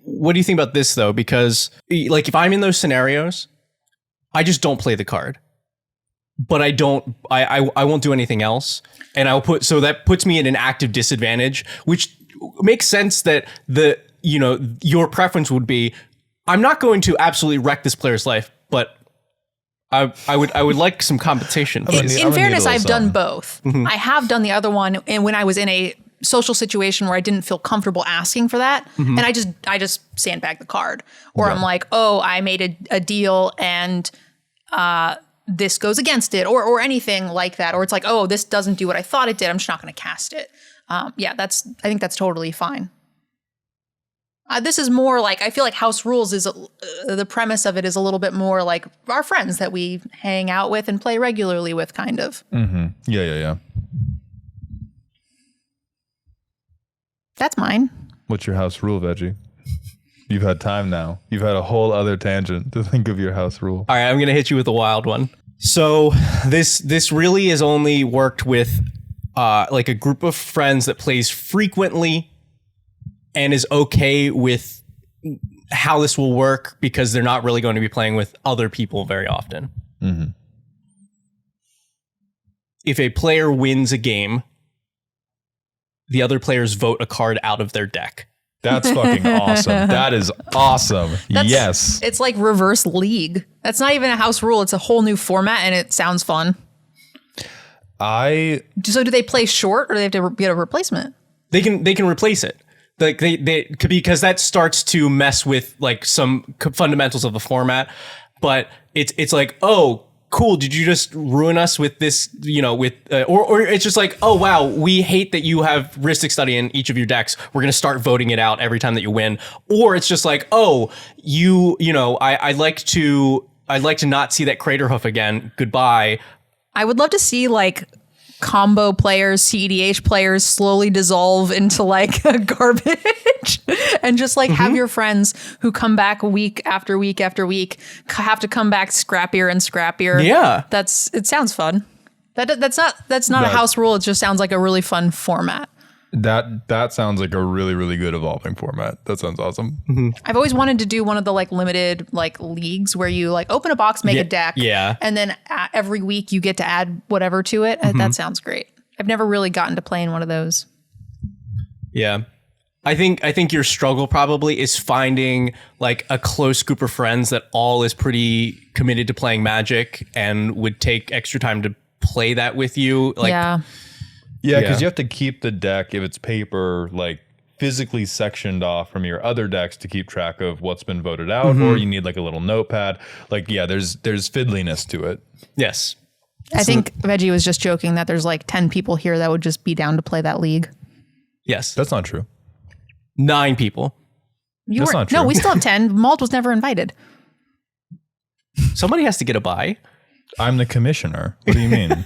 think about this though? Because like, if I'm in those scenarios, I just don't play the card, but I won't do anything else, and so that puts me at an active disadvantage, which makes sense that your preference would be, I'm not going to absolutely wreck this player's life, but I would like some compensation. In fairness, I've done both. I have done the other one, and when I was in a social situation where I didn't feel comfortable asking for that, and I just sandbag the card, or I'm like, oh, I made a deal and this goes against it, or anything like that, or it's like, oh, this doesn't do what I thought it did, I'm just not going to cast it. I think that's totally fine. This is more like, I feel like House Rules is the premise of it is a little bit more like our friends that we hang out with and play regularly with, kind of. Yeah. That's mine. What's your house rule, Veggie? You've had time now. You've had a whole other tangent to think of your house rule. All right, I'm going to hit you with a wild one. So this really is only worked with like a group of friends that plays frequently and is okay with how this will work because they're not really going to be playing with other people very often. Mm-hmm. If a player wins a game, the other players vote a card out of their deck. That's fucking awesome. That is awesome. Yes. It's like reverse league. That's not even a house rule. It's a whole new format and it sounds fun. So do they play short or do they have to get a replacement? They can replace it. Like they because that starts to mess with like some fundamentals of the format. But it's like, oh, cool, did you just ruin us with this, or it's just like, oh, wow, we hate that you have Rhystic Study in each of your decks. We're going to start voting it out every time that you win. Or it's just like, oh, I'd like to not see that Crater Hoof again. Goodbye. I would love to see like combo players, CEDH players slowly dissolve into like garbage and just like have your friends who come back week after week after week have to come back scrappier and scrappier. Yeah. It sounds fun. That's not a house rule. It just sounds like a really fun format. That sounds like a really, really good evolving format. That sounds awesome. Mm-hmm. I've always wanted to do one of the like limited like leagues where you like open a box, make a deck, and then every week you get to add whatever to it. That sounds great. I've never really gotten to play in one of those. Yeah. I think your struggle probably is finding like a close group of friends that all is pretty committed to playing Magic and would take extra time to play that with you. Like, Yeah, because you have to keep the deck, if it's paper, like physically sectioned off from your other decks to keep track of what's been voted out, or you need like a little notepad. Like, there's fiddliness to it. Yes. I think Veggie was just joking that there's like 10 people here that would just be down to play that league. Yes. That's not true. 9 people. That's not true. No, we still have 10. Malt was never invited. Somebody has to get a bye. I'm the commissioner. What do you mean?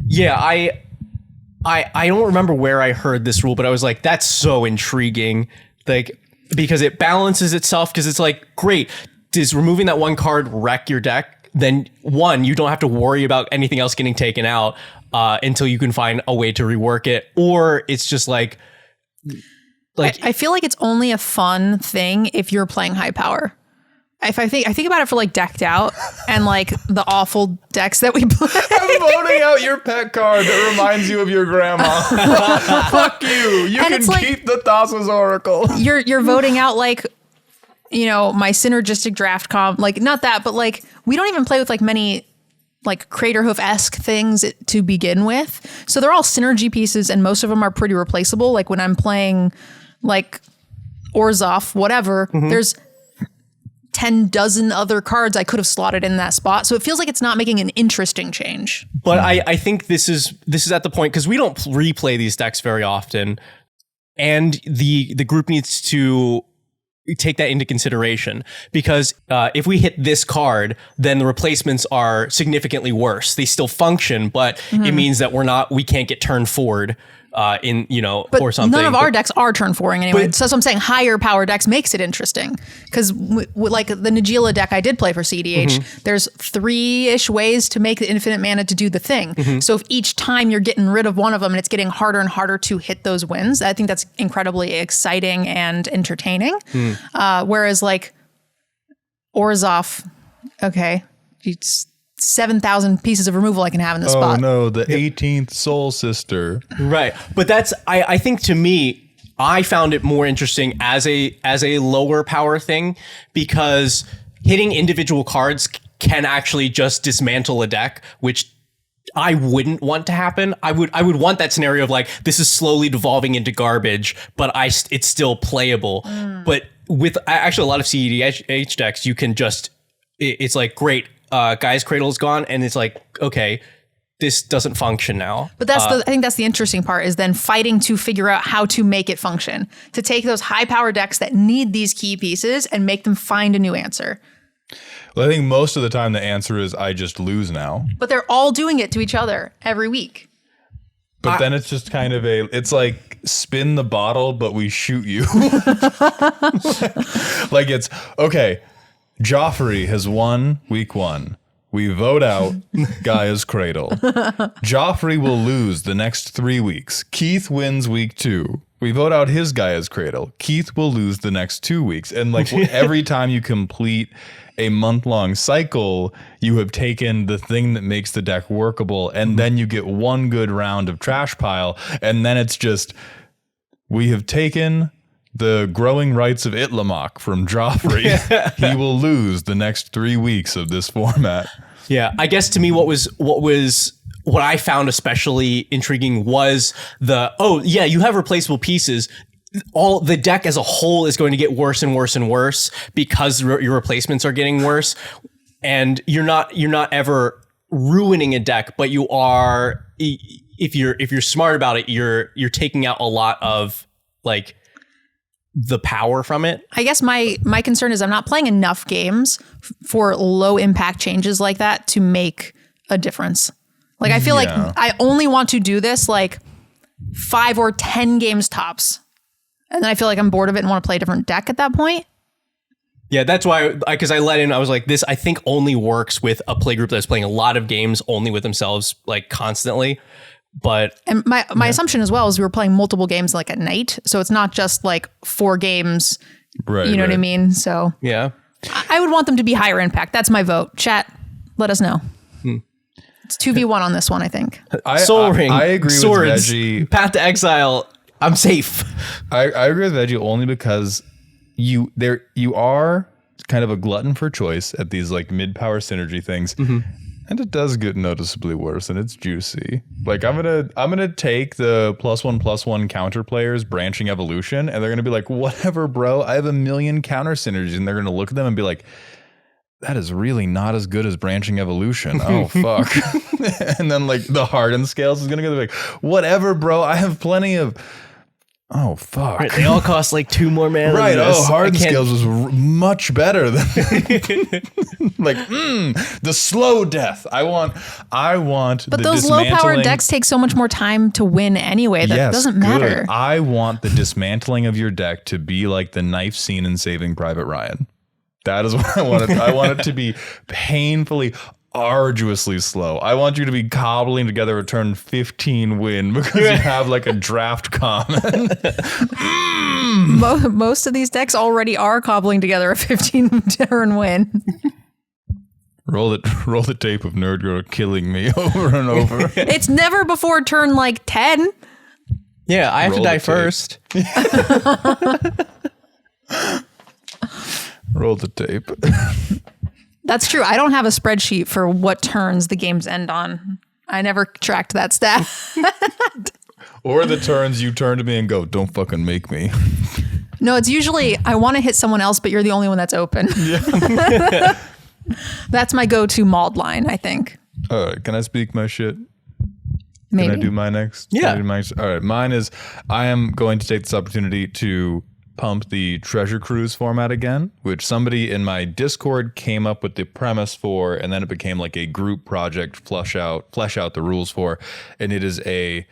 Yeah, I don't remember where I heard this rule, but I was like, that's so intriguing. Like, because it balances itself, because it's like, great, does removing that one card wreck your deck? Then one, you don't have to worry about anything else getting taken out until you can find a way to rework it. Or it's just like I feel like it's only a fun thing if you're playing high power. If I think about it for like decked out and like the awful decks that we play. I'm voting out your pet card that reminds you of your grandma. Fuck you. You can keep the Thassa's Oracle. You're voting out like, my synergistic draft comp, like not that, but like we don't even play with like many like Craterhoof-esque things to begin with. So they're all synergy pieces and most of them are pretty replaceable. Like when I'm playing like Orzhov, whatever, there's 10 dozen other cards I could have slotted in that spot. So it feels like it's not making an interesting change. But I think this is at the point, because we don't replay these decks very often, and the group needs to take that into consideration, because if we hit this card, then the replacements are significantly worse. They still function, but it means that we can't get turn forward or something. None of our decks are turn 4ing anyway. So that's what I'm saying. Higher power decks makes it interesting, because like the Najeela deck I did play for CDH, there's 3-ish ways to make the infinite mana to do the thing. So if each time you're getting rid of one of them and it's getting harder and harder to hit those wins, I think that's incredibly exciting and entertaining. Whereas like Orzhov, okay, it's 7,000 piees of removal I can have in this spot. Oh no, the 18th Soul Sister. Right. But that's, I think to me, I found it more interesting as a lower power thing, because hitting individual cards can actually just dismantle a deck, which I wouldn't want to happen. I would want that scenario of like, this is slowly devolving into garbage, but it's still playable. But with actually a lot of CEDH decks, you can just, it's like, great, Guy's Cradle is gone, and it's like, okay, this doesn't function now. But I think that's the interesting part, is then fighting to figure out how to make it function, to take those high power decks that need these key pieces and make them find a new answer. Well, I think most of the time the answer is I just lose now. But they're all doing it to each other every week. But then it's just kind of it's like spin the bottle, but we shoot you. Like it's okay. Joffrey has won week 1. We vote out Gaia's Cradle. Joffrey will lose the next 3 weeks. Keith wins week 2. We vote out his Gaia's Cradle. Keith will lose the next 2 weeks. And like every time you complete a month-long cycle, you have taken the thing that makes the deck workable, and then you get one good round of trash pile, and then it's just, we have taken the growing rights of Itlamok from Joffrey. He will lose the next 3 weeks of this format. Yeah, I guess to me, what I found especially intriguing was you have replaceable pieces. All the deck as a whole is going to get worse and worse and worse because your replacements are getting worse, and you're not ever ruining a deck, but you are, if you're smart about it, you're taking out a lot of like the power from it. I guess my concern is I'm not playing enough games for low impact changes like that to make a difference. Like I feel like I only want to do this like 5 or 10 games tops. And then I feel like I'm bored of it and want to play a different deck at that point. Yeah, that's why, because I was like, this I think only works with a play group that's playing a lot of games only with themselves, like constantly. And my assumption as well is we were playing multiple games like at night. So it's not just like 4 games. Right. You know what I mean? So yeah, I would want them to be higher impact. That's my vote. Chat, let us know. It's 2v1 on this one, I think. Soul Ring. I agree Swords, with Veggie. Path to Exile. I'm safe. I agree with Veggie only because you are kind of a glutton for choice at these like mid-power synergy things. And it does get noticeably worse, and it's juicy. Like I'm gonna take the +1/+1 counter players branching evolution, and they're gonna be like, whatever, bro. I have a million counter synergies, and they're gonna look at them and be like, that is really not as good as branching evolution. Oh fuck. And then like the hardened scales is gonna go like, whatever, bro. I have plenty of. Oh fuck! Right, they all cost like 2 more mana. Right. Oh, Hardened Scales was much better than like the slow death. I want. But those low powered decks take so much more time to win anyway. That doesn't matter. Good. I want the dismantling of your deck to be like the knife scene in Saving Private Ryan. That is what I want. I want it to be painfully, arduously slow. I want you to be cobbling together a turn 15 win because you have like a draft common. Most of these decks already are cobbling together a 15 turn win. Roll the tape of NerdGirl killing me over and over. It's never before turn like 10. Yeah, I have to die first. Roll the tape. That's true. I don't have a spreadsheet for what turns the games end on. I never tracked that stat. Or the turns you turn to me and go, don't fucking make me. No, it's usually I want to hit someone else, but you're the only one that's open. Yeah. That's my go-to Mald line, I think. All right. Can I speak my shit? Maybe. Can I do my next? Yeah. All right. Mine is I am going to take this opportunity to pump the Treasure Cruise format again, which somebody in my Discord came up with the premise for, and then it became like a group project, flesh out the rules for, and it is a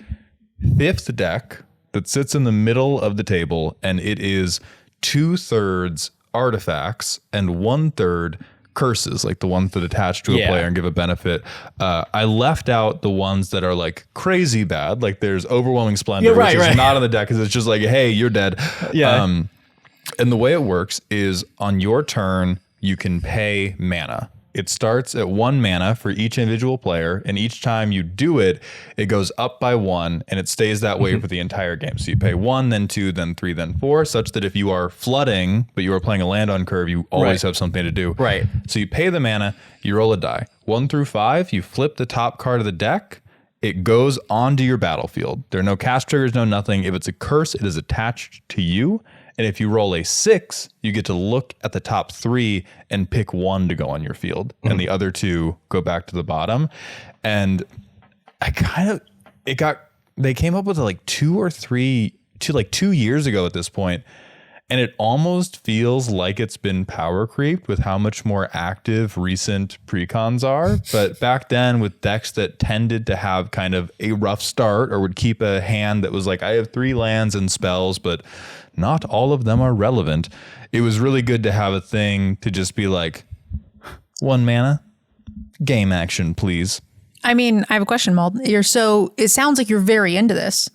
5th deck that sits in the middle of the table, and it is 2/3 artifacts and 1/3 curses, like the ones that attach to a player and give a benefit. I left out the ones that are like crazy bad, like there's Overwhelming Splendor, which is not on the deck because it's just like, hey, you're dead. Yeah. And the way it works is on your turn, you can pay mana. It starts at 1 mana for each individual player, and each time you do it, it goes up by 1, and it stays that way for the entire game. So you pay 1, then 2, then 3, then 4, such that if you are flooding, but you are playing a land on curve, you always have something to do. Right. So you pay the mana, you roll a die. 1 through 5, you flip the top card of the deck, it goes onto your battlefield. There are no cast triggers, no nothing. If it's a curse, it is attached to you. And if you roll a 6, you get to look at the top 3 and pick 1 to go on your field. And the other 2 go back to the bottom. And they came up with like 2 years ago at this point. And it almost feels like it's been power creeped with how much more active recent precons are. But back then, with decks that tended to have kind of a rough start or would keep a hand that was like, I have 3 lands and spells, but not all of them are relevant. It was really good to have a thing to just be like, 1 mana, game action, please. I mean, I have a question, Mald. It sounds like you're very into this,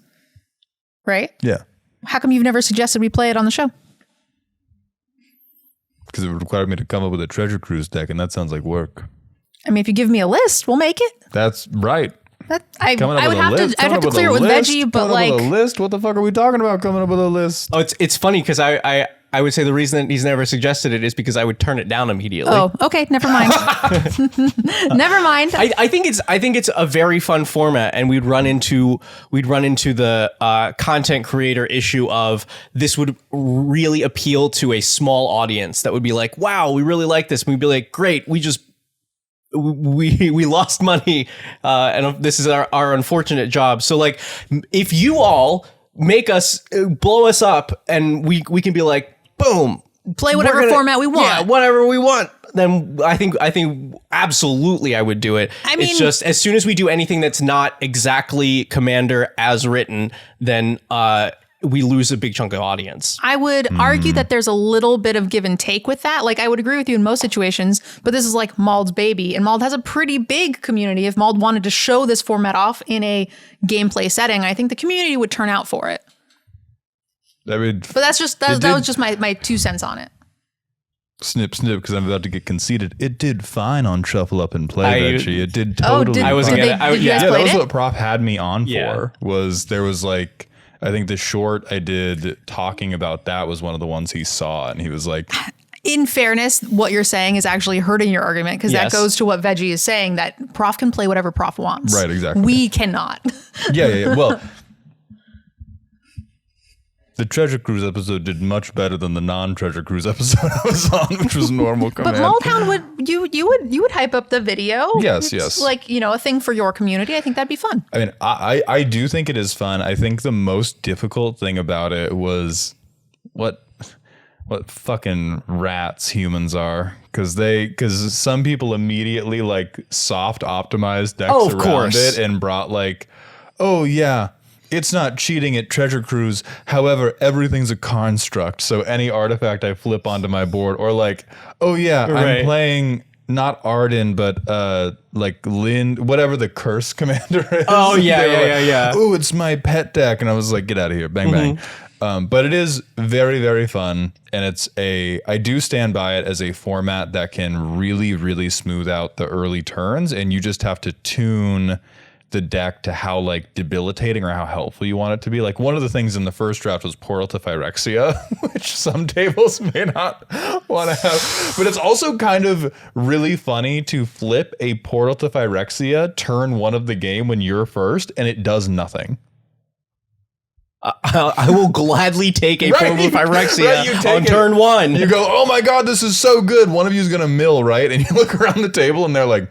right? Yeah. How come you've never suggested we play it on the show? Because it would require me to come up with a treasure cruise deck, and that sounds like work. I mean, if you give me a list, we'll make it. That's right. I'd have to clear it with Veggie, but like a list. What the fuck are we talking about? Coming up with a list. Oh, it's funny because I would say the reason that he's never suggested it is because I would turn it down immediately. Oh, okay, never mind. Never mind. I think it's a very fun format, and we'd run into the content creator issue of this would really appeal to a small audience that would be like, wow, we really like this. And we'd be like, great, we lost money, and this is our unfortunate job. So like, if you all make us blow us up, and we can be like, boom, play whatever format we want. Yeah, whatever we want. Then I think absolutely I would do it. I mean, it's just as soon as we do anything that's not exactly Commander as written, then we lose a big chunk of audience. I would argue that there's a little bit of give and take with that. Like, I would agree with you in most situations, but this is like Mald's baby, and Mald has a pretty big community. If Mald wanted to show this format off in a gameplay setting, I think the community would turn out for it. But that was just my 2 cents on it. Snip, because I'm about to get conceited. It did fine on Shuffle Up and Play, Veggie. It did totally. I wasn't gonna. gonna. Yeah, that was it? what Prop had me on Yeah. for. There was like, I think the short I did talking about that was one of the ones he saw, and he was like, in fairness, what you're saying is actually hurting your argument, because that goes to what Veggie is saying, that Prof can play whatever Prof wants. Right, exactly. We cannot. Yeah. Well, the Treasure Cruise episode did much better than the non-Treasure Cruise episode I was on, which was normal command. But Maldhound would hype up the video. Yes. It's like, a thing for your community. I think that'd be fun. I mean, I do think it is fun. I think the most difficult thing about it was what fucking rats humans are, because some people immediately like soft optimized decks around it and brought like, oh yeah, it's not cheating at Treasure Cruise. However, everything's a construct. So any artifact I flip onto my board, or like, oh yeah, I'm playing not Arden, but like Lynn, whatever the curse commander is. Oh yeah. Oh, it's my pet deck, and I was like, get out of here, bang bang. But it is very, very fun, and I do stand by it as a format that can really, really smooth out the early turns, and you just have to tune the deck to how like debilitating or how helpful you want it to be. Like, one of the things in the first draft was Portal to Phyrexia, which some tables may not want to have. But it's also kind of really funny to flip a Portal to Phyrexia turn 1 of the game when you're first, and it does nothing. I will gladly take a Portal to Phyrexia on turn 1. You go, oh my god, this is so good. One of you is gonna mill, right? And you look around the table and they're like.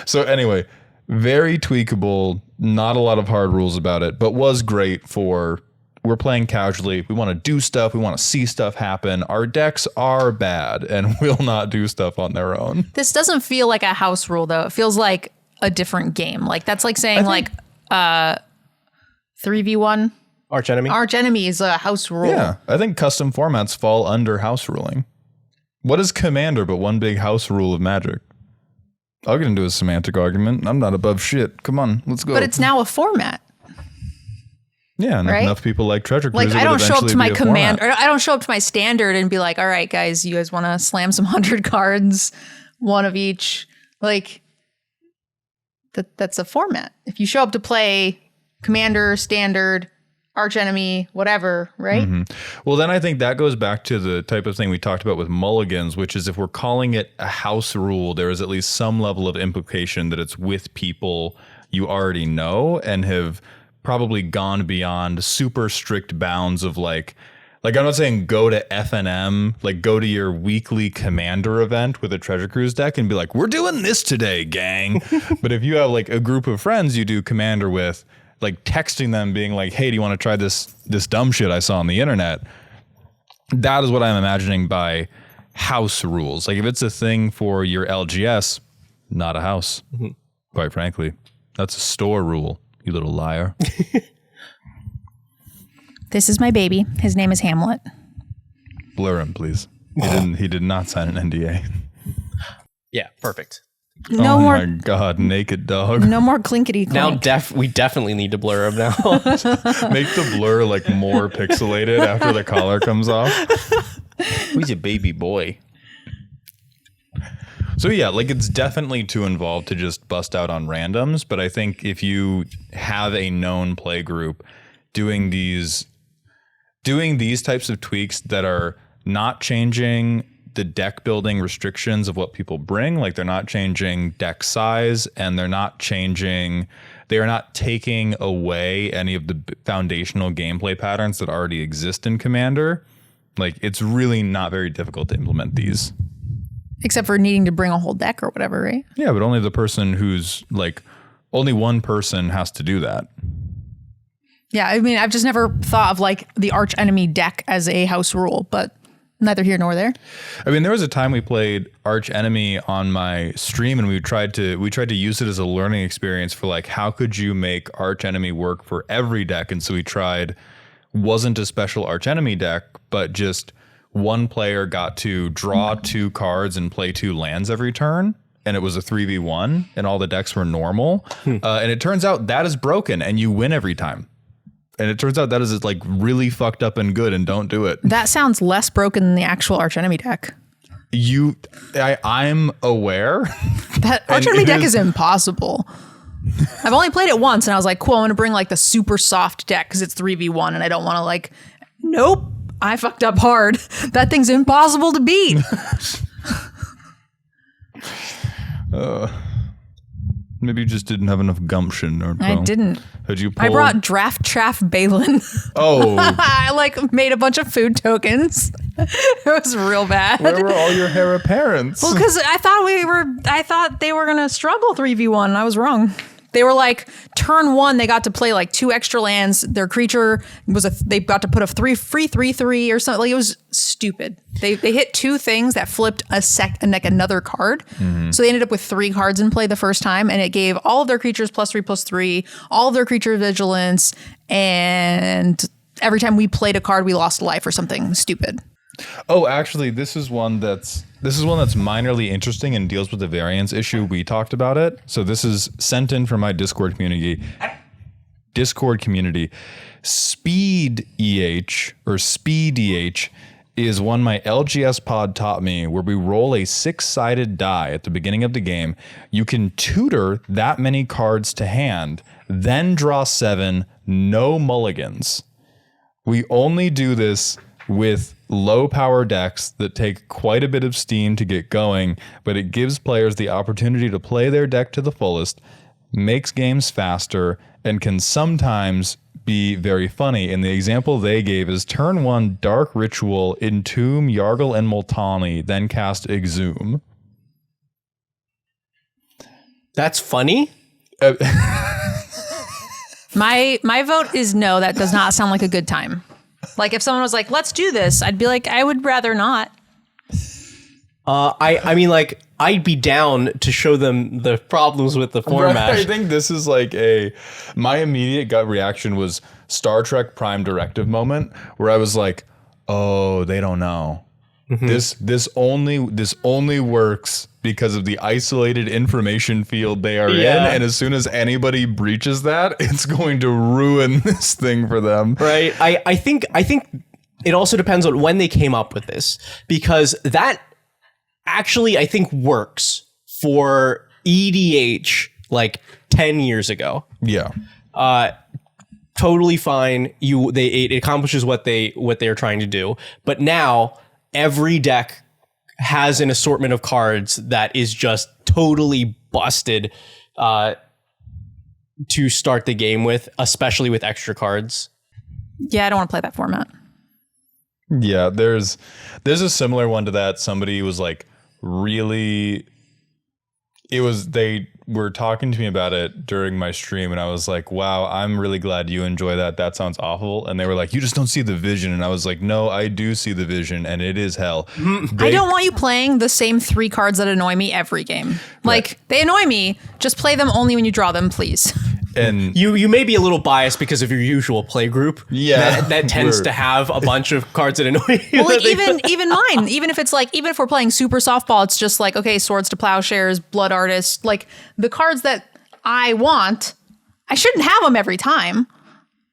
So anyway, very tweakable, not a lot of hard rules about it, but was great for, we're playing casually, we want to do stuff, we want to see stuff happen. Our decks are bad and will not do stuff on their own. This doesn't feel like a house rule, though. It feels like a different game. Like, that's like saying 3v1 Arch Enemy is a house rule. Yeah, I think custom formats fall under house ruling. What is Commander but one big house rule of Magic? I'll get into a semantic argument. I'm not above shit. Come on, let's go. But it's now a format. Yeah, and right? Enough people like Treasure Cruise. Like, I don't show up to my command, or I don't show up to my standard and be like, all right, guys, you guys want to slam some 100 cards, 1 of each. Like, that's a format. If you show up to play Commander, Standard, Arch Enemy, whatever, right? Mm-hmm. Well, then I think that goes back to the type of thing we talked about with Mulligans, which is if we're calling it a house rule, there is at least some level of implication that it's with people you already know and have probably gone beyond super strict bounds of like I'm not saying go to FNM, like go to your weekly Commander event with a Treasure Cruise deck and be like, we're doing this today, gang. But if you have like a group of friends you do Commander with, like texting them being like, hey, do you want to try this dumb shit I saw on the internet? That is what I'm imagining by house rules. Like if it's a thing for your LGS, not a house, quite frankly. That's a store rule, you little liar. This is my baby. His name is Hamlet. Blur him, please. He did not sign an NDA. Yeah, perfect. No oh more. my God, naked dog. No more clinkety clink. Now we definitely need to blur him now. Make the blur like more pixelated after the collar comes off. Who's your baby boy? So yeah, like it's definitely too involved to just bust out on randoms. But I think if you have a known play group doing these types of tweaks that are not changing the deck building restrictions of what people bring, like they're not changing deck size and they are not taking away any of the foundational gameplay patterns that already exist in Commander, like it's really not very difficult to implement these. Except for needing to bring a whole deck or whatever, right? Yeah, but only the person who's like, only one person has to do that. Yeah, I mean, I've just never thought of like the arch enemy deck as a house rule, but neither here nor there. I mean, there was a time we played Arch Enemy on my stream, and we tried to use it as a learning experience for like how could you make Arch Enemy work for every deck. And so we tried, wasn't a special Arch Enemy deck, but just one player got to draw 2 cards and play 2 lands every turn. And it was a 3v1 and all the decks were normal. And it turns out that is broken and you win every time. And it turns out that is like really fucked up and good, and don't do it. That sounds less broken than the actual arch enemy deck. I'm aware. That arch enemy deck is impossible. I've only played it once and I was like, cool, I'm going to bring like the super soft deck because it's 3v1 and I don't want to like, nope, I fucked up hard. That thing's impossible to beat. Maybe you just didn't have enough gumption. Or I didn't. Had you pulled? I brought Draft Chaff Balin. Oh. I like made a bunch of food tokens. It was real bad. Where were all your Hera parents? Well, because I thought they were gonna struggle 3v1 and I was wrong. They were like turn 1, they got to play like 2 extra lands. Their creature they got to put a free 3/3 or something. Like it was stupid. They hit 2 things that flipped like another card. So they ended up with 3 cards in play the first time, and it gave all of their creatures +3/+3, all of their creature vigilance, and every time we played a card, we lost a life or something stupid. Oh, actually, this is one that's minorly interesting and deals with the variance issue. We talked about it. So this is sent in from my Discord community. Speed EH or Speed EH is one my LGS pod taught me, where we roll a 6-sided die at the beginning of the game. You can tutor that many cards to hand, then draw 7, no mulligans. We only do this with low power decks that take quite a bit of steam to get going, but it gives players the opportunity to play their deck to the fullest, makes games faster, and can sometimes be very funny. And the example they gave is turn 1 Dark Ritual, Entomb Yargle and Multani, then cast Exhume. That's funny. My vote is no. That does not sound like a good time. Like if someone was like, let's do this, I'd be like, I would rather not. I mean, like, I'd be down to show them the problems with the format. Right, I think this is like my immediate gut reaction was Star Trek Prime Directive moment, where I was like, oh, they don't know. This only works because of the isolated information field they are in, and as soon as anybody breaches that, it's going to ruin this thing for them. Right. I think it also depends on when they came up with this, because that actually I think works for EDH like 10 years ago. Yeah. Totally fine. It accomplishes what they are trying to do. But now every deck has an assortment of cards that is just totally busted to start the game with, especially with extra cards. Yeah, I don't want to play that format. Yeah, there's a similar one to that. Somebody was like they were talking to me about it during my stream, and I was like, wow, I'm really glad you enjoy that. That sounds awful. And they were like, you just don't see the vision. And I was like, no, I do see the vision, and it is hell. I don't want you playing the same 3 cards that annoy me every game. Like, they annoy me. Just play them only when you draw them, please. And you may be a little biased because of your usual play group. Yeah, that tends to have a bunch of cards that annoy you. Well, like even mine, even if we're playing super softball, it's just like, okay, Swords to Plowshares, Blood Artist, like the cards that I want, I shouldn't have them every time.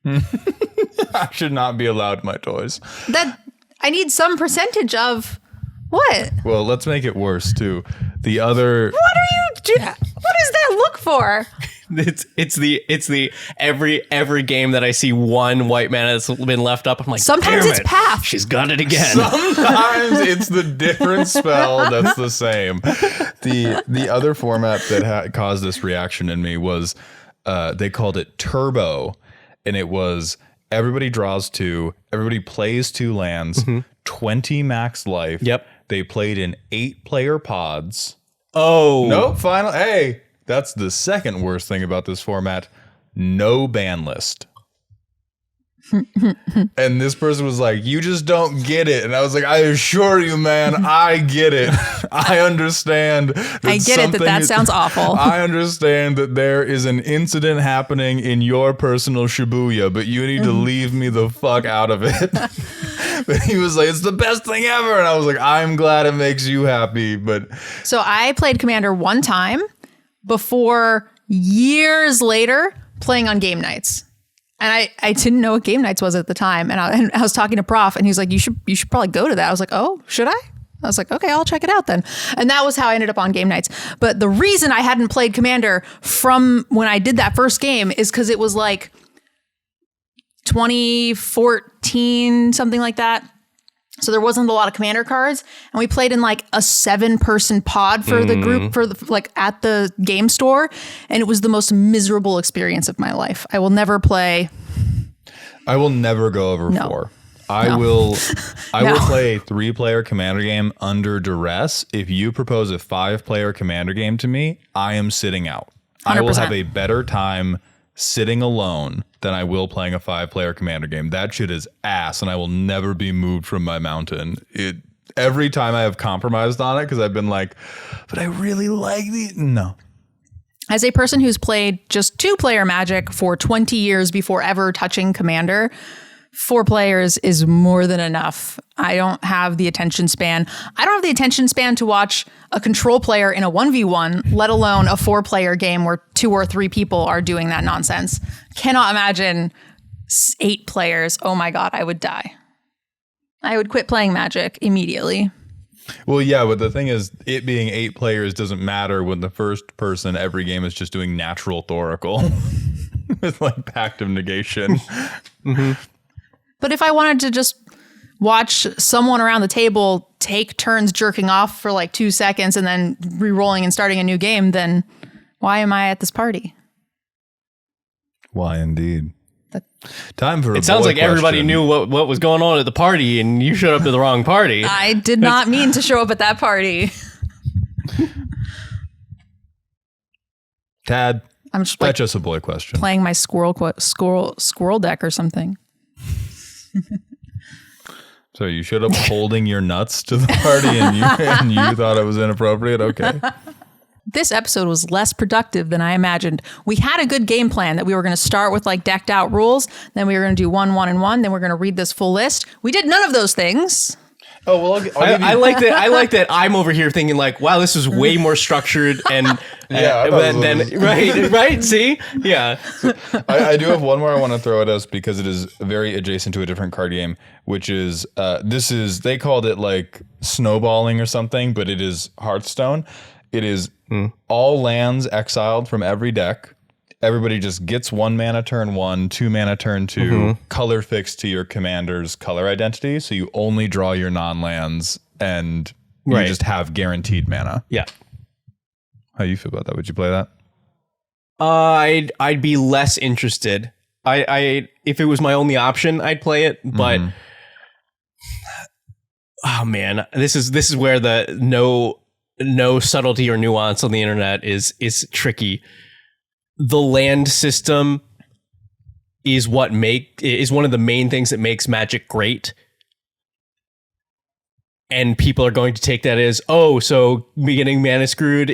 I should not be allowed my toys. That I need some percentage of what? Well, let's make it worse too. The other. What are you doing? What does that look for? It's the every game that I see one white mana that's been left up, I'm like, sometimes damn it's it, Path. she's got it again. Sometimes it's the different spell that's the same. The other format that caused this reaction in me was they called it Turbo, and it was everybody draws 2, everybody plays 2 lands, 20 max life. Yep. They played in 8-player pods. Oh. Nope, final. Hey, that's the second worst thing about this format. No ban list. And this person was like, you just don't get it. And I was like, I assure you, man, I get it. I understand. I get it that sounds awful. I understand that there is an incident happening in your personal Shibuya, but you need to leave me the fuck out of it. But he was like, it's the best thing ever. And I was like, I'm glad it makes you happy. But so I played Commander one time before years later playing on game nights. And I didn't know what game nights was at the time. And I was talking to Prof, and he was like, you should probably go to that. I was like, oh, should I? I was like, okay, I'll check it out then. And that was how I ended up on game nights. But the reason I hadn't played Commander from when I did that first game is because it was like 2014, something like that. So there wasn't a lot of Commander cards, and we played in like a 7-person pod for the group like at the game store, and it was the most miserable experience of my life. I will never play. I will never go over 4. I will play a 3-player Commander game under duress. If you propose a 5-player Commander game to me, I am sitting out. 100%. I will have a better time sitting alone than I will playing a 5-player Commander game. That shit is ass, and I will never be moved from my mountain. Every time I have compromised on it because I've been like, but I really like the no. As a person who's played just 2-player Magic for 20 years before ever touching Commander, 4 players is more than enough. I don't have the attention span. I don't have the attention span to watch a control player in a 1v1, let alone a 4-player game where 2 or 3 people are doing that nonsense. Cannot imagine 8 players. Oh my God, I would die. I would quit playing Magic immediately. Well, yeah, but the thing is, it being 8 players doesn't matter when the first person every game is just doing natural Thoracle with like Pact of Negation. But if I wanted to just watch someone around the table take turns jerking off for like 2 seconds and then re-rolling and starting a new game, then why am I at this party? Why indeed? Time for a It sounds boy like everybody question. knew what was going on at the party, and you showed up to the wrong party. I did not mean to show up at that party. Tad, I'm just that's like just a boy question. playing my squirrel deck or something. So you showed up holding your nuts to the party, and you thought it was inappropriate? Okay. This episode was less productive than I imagined. We had a good game plan that we were going to start with like decked out rules. Then we were going to do 1, 1, and 1. Then we're going to read this full list. We did none of those things. Oh, well, I'll give you- I like that. I like that. I'm over here thinking like, wow, this is way more structured and Yeah, I thought than this was- right. See, yeah. I do have one more I want to throw at us because it is very adjacent to a different card game, which is they called it like snowballing or something, but it is Hearthstone. It is all lands exiled from every deck. Everybody just gets 1 mana turn 1, 2 mana turn 2, color fixed to your commander's color identity. So you only draw your non-lands and you just have guaranteed mana. Yeah. How do you feel about that? Would you play that? I'd be less interested. I if it was my only option, I'd play it. But oh man, this is where the no subtlety or nuance on the internet is tricky. The land system is one of the main things that makes Magic great. And people are going to take that as, oh, so me getting mana screwed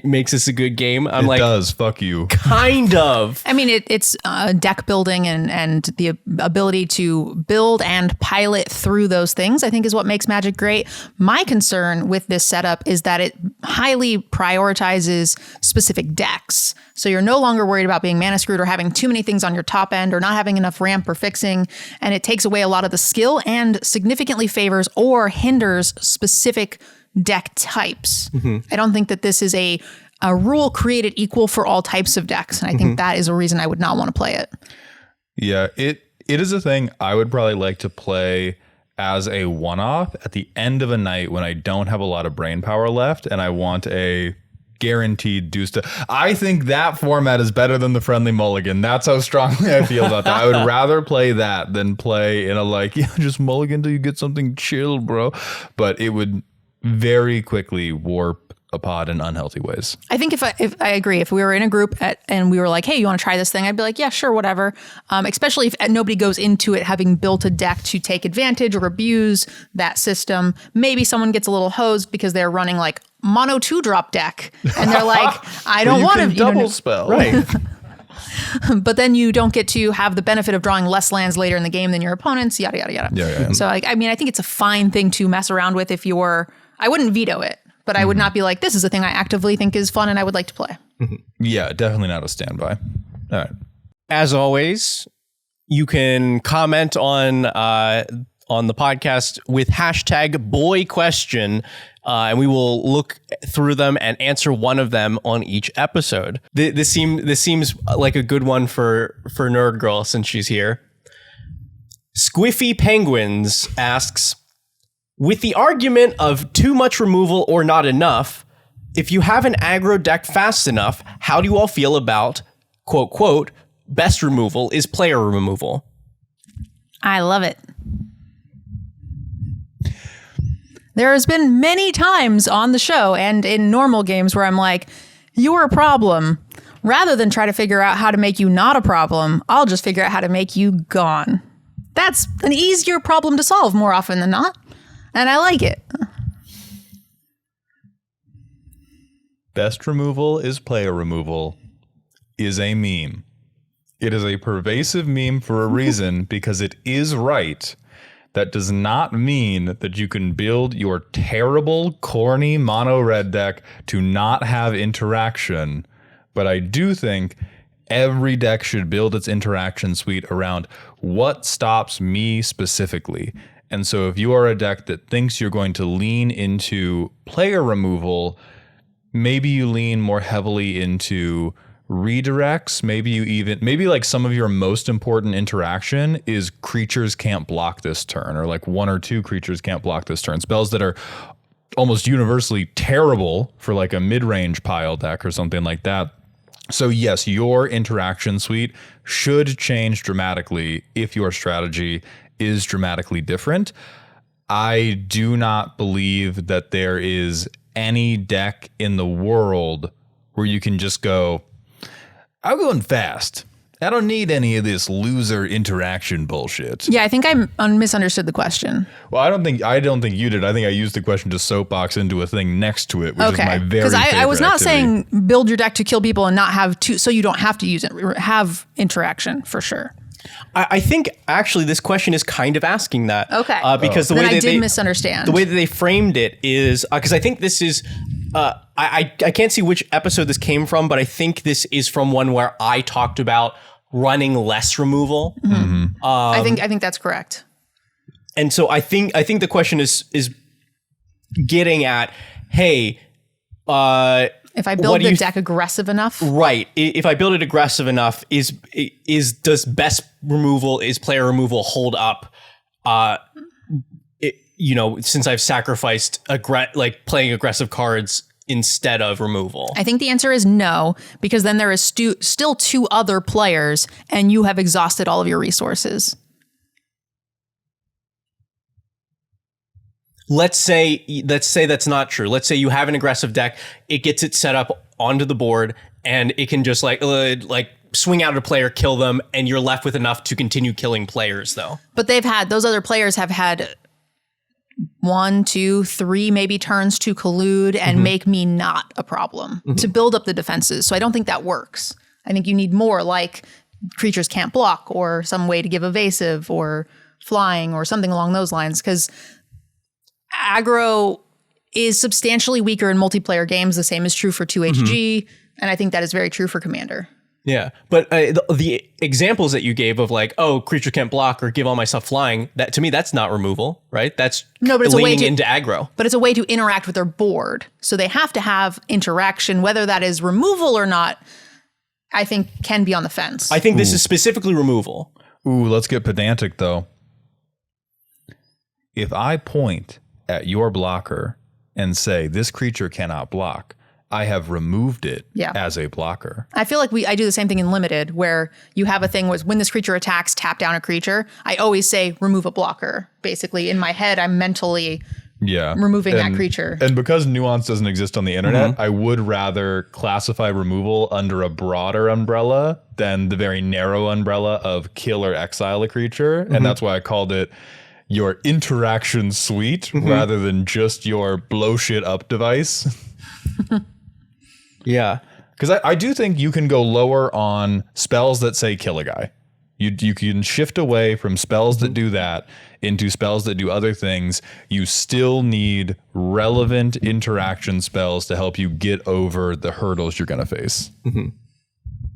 makes this a good game. I'm like, it does. Fuck you. Kind of. I mean, it's deck building and the ability to build and pilot through those things, I think, is what makes Magic great. My concern with this setup is that it highly prioritizes specific decks. So you're no longer worried about being mana screwed or having too many things on your top end or not having enough ramp or fixing. And it takes away a lot of the skill and significantly favors or hinders specific deck types. I don't think that this is a rule created equal for all types of decks. And I think that is a reason I would not want to play it. Yeah, it is a thing I would probably like to play as a one-off at the end of a night when I don't have a lot of brain power left and I want a guaranteed do stuff. I think that format is better than the friendly mulligan. That's how strongly I feel about that. I would rather play that than play in a just mulligan till you get something chill, bro. But it would very quickly warp a pod in unhealthy ways. I think if I agree, if we were in a group and we were like, hey, you want to try this thing? I'd be like, yeah, sure, whatever. Especially if nobody goes into it having built a deck to take advantage or abuse that system. Maybe someone gets a little hosed because they're running like mono 2-drop deck and they're like, I don't want to double spell. Right. But then you don't get to have the benefit of drawing less lands later in the game than your opponents, yada, yada, yada. Yeah. So I think it's a fine thing to mess around with I wouldn't veto it, but I would not be like, this is a thing I actively think is fun and I would like to play. Yeah, definitely not a standby. All right. As always, you can comment on the podcast with hashtag #BoyQuestion, and we will look through them and answer one of them on each episode. This seems like a good one for Nerd Girl since she's here. Squiffy Penguins asks, with the argument of too much removal or not enough, if you have an aggro deck fast enough, how do you all feel about, quote, quote, best removal is player removal? I love it. There has been many times on the show and in normal games where I'm like, you're a problem. Rather than try to figure out how to make you not a problem, I'll just figure out how to make you gone. That's an easier problem to solve more often than not. And I like it. Best removal is player removal is a meme. It is a pervasive meme for a reason because it is right. That does not mean that you can build your terrible, corny mono red deck to not have interaction. But I do think every deck should build its interaction suite around what stops me specifically. And so if you are a deck that thinks you're going to lean into player removal, maybe you lean more heavily into redirects. Maybe like some of your most important interaction is creatures can't block this turn, or like 1 or 2 creatures can't block this turn. Spells that are almost universally terrible for like a mid-range pile deck or something like that. So yes, your interaction suite should change dramatically if your strategy is dramatically different. I do not believe that there is any deck in the world where you can just go, I'm going fast. I don't need any of this loser interaction bullshit. Yeah, I think I misunderstood the question. Well, I don't think you did. I think I used the question to soapbox into a thing next to it, which is my very because I was not activity. saying build your deck to kill people and not have to, so you don't have to use it. Have interaction for sure. I think actually this question is kind of asking that. Okay. Because the then way I that did misunderstand. The way that they framed it is because I think this is. I can't see which episode this came from, but I think this is from one where I talked about running less removal. Mm-hmm. I think that's correct. And so I think the question is getting at, hey, if I build the deck aggressive enough, right? If I build it aggressive enough, does best removal is player removal hold up? Since I've sacrificed playing aggressive cards instead of removal. I think the answer is no, because then there is still 2 other players and you have exhausted all of your resources. let's say that's not true. Let's say you have an aggressive deck. It gets it set up onto the board and it can just like swing out a player, kill them, and you're left with enough to continue killing players though. But those other players have had 1, 2, 3 maybe turns to collude and make me not a problem to build up the defenses. So I don't think that works. I think you need more, like creatures can't block or some way to give evasive or flying or something along those lines, because aggro is substantially weaker in multiplayer games. The same is true for 2HG, and I think that is very true for Commander. Yeah, but the examples that you gave of like, oh, creature can't block or give all my stuff flying, that to me, that's not removal, right? That's but it's a way into aggro. But it's a way to interact with their board. So they have to have interaction, whether that is removal or not, I think can be on the fence. I think this is specifically removal. Ooh, let's get pedantic though. If I point at your blocker and say, this creature cannot block, I have removed it as a blocker. I feel like I do the same thing in Limited, where you have a thing with when this creature attacks, tap down a creature. I always say remove a blocker. Basically, in my head, I'm mentally removing that creature. And because nuance doesn't exist on the internet, I would rather classify removal under a broader umbrella than the very narrow umbrella of kill or exile a creature. And that's why I called it your interaction suite rather than just your blow shit up device. Yeah. Because I do think you can go lower on spells that say kill a guy. You can shift away from spells that do that into spells that do other things. You still need relevant interaction spells to help you get over the hurdles you're going to face.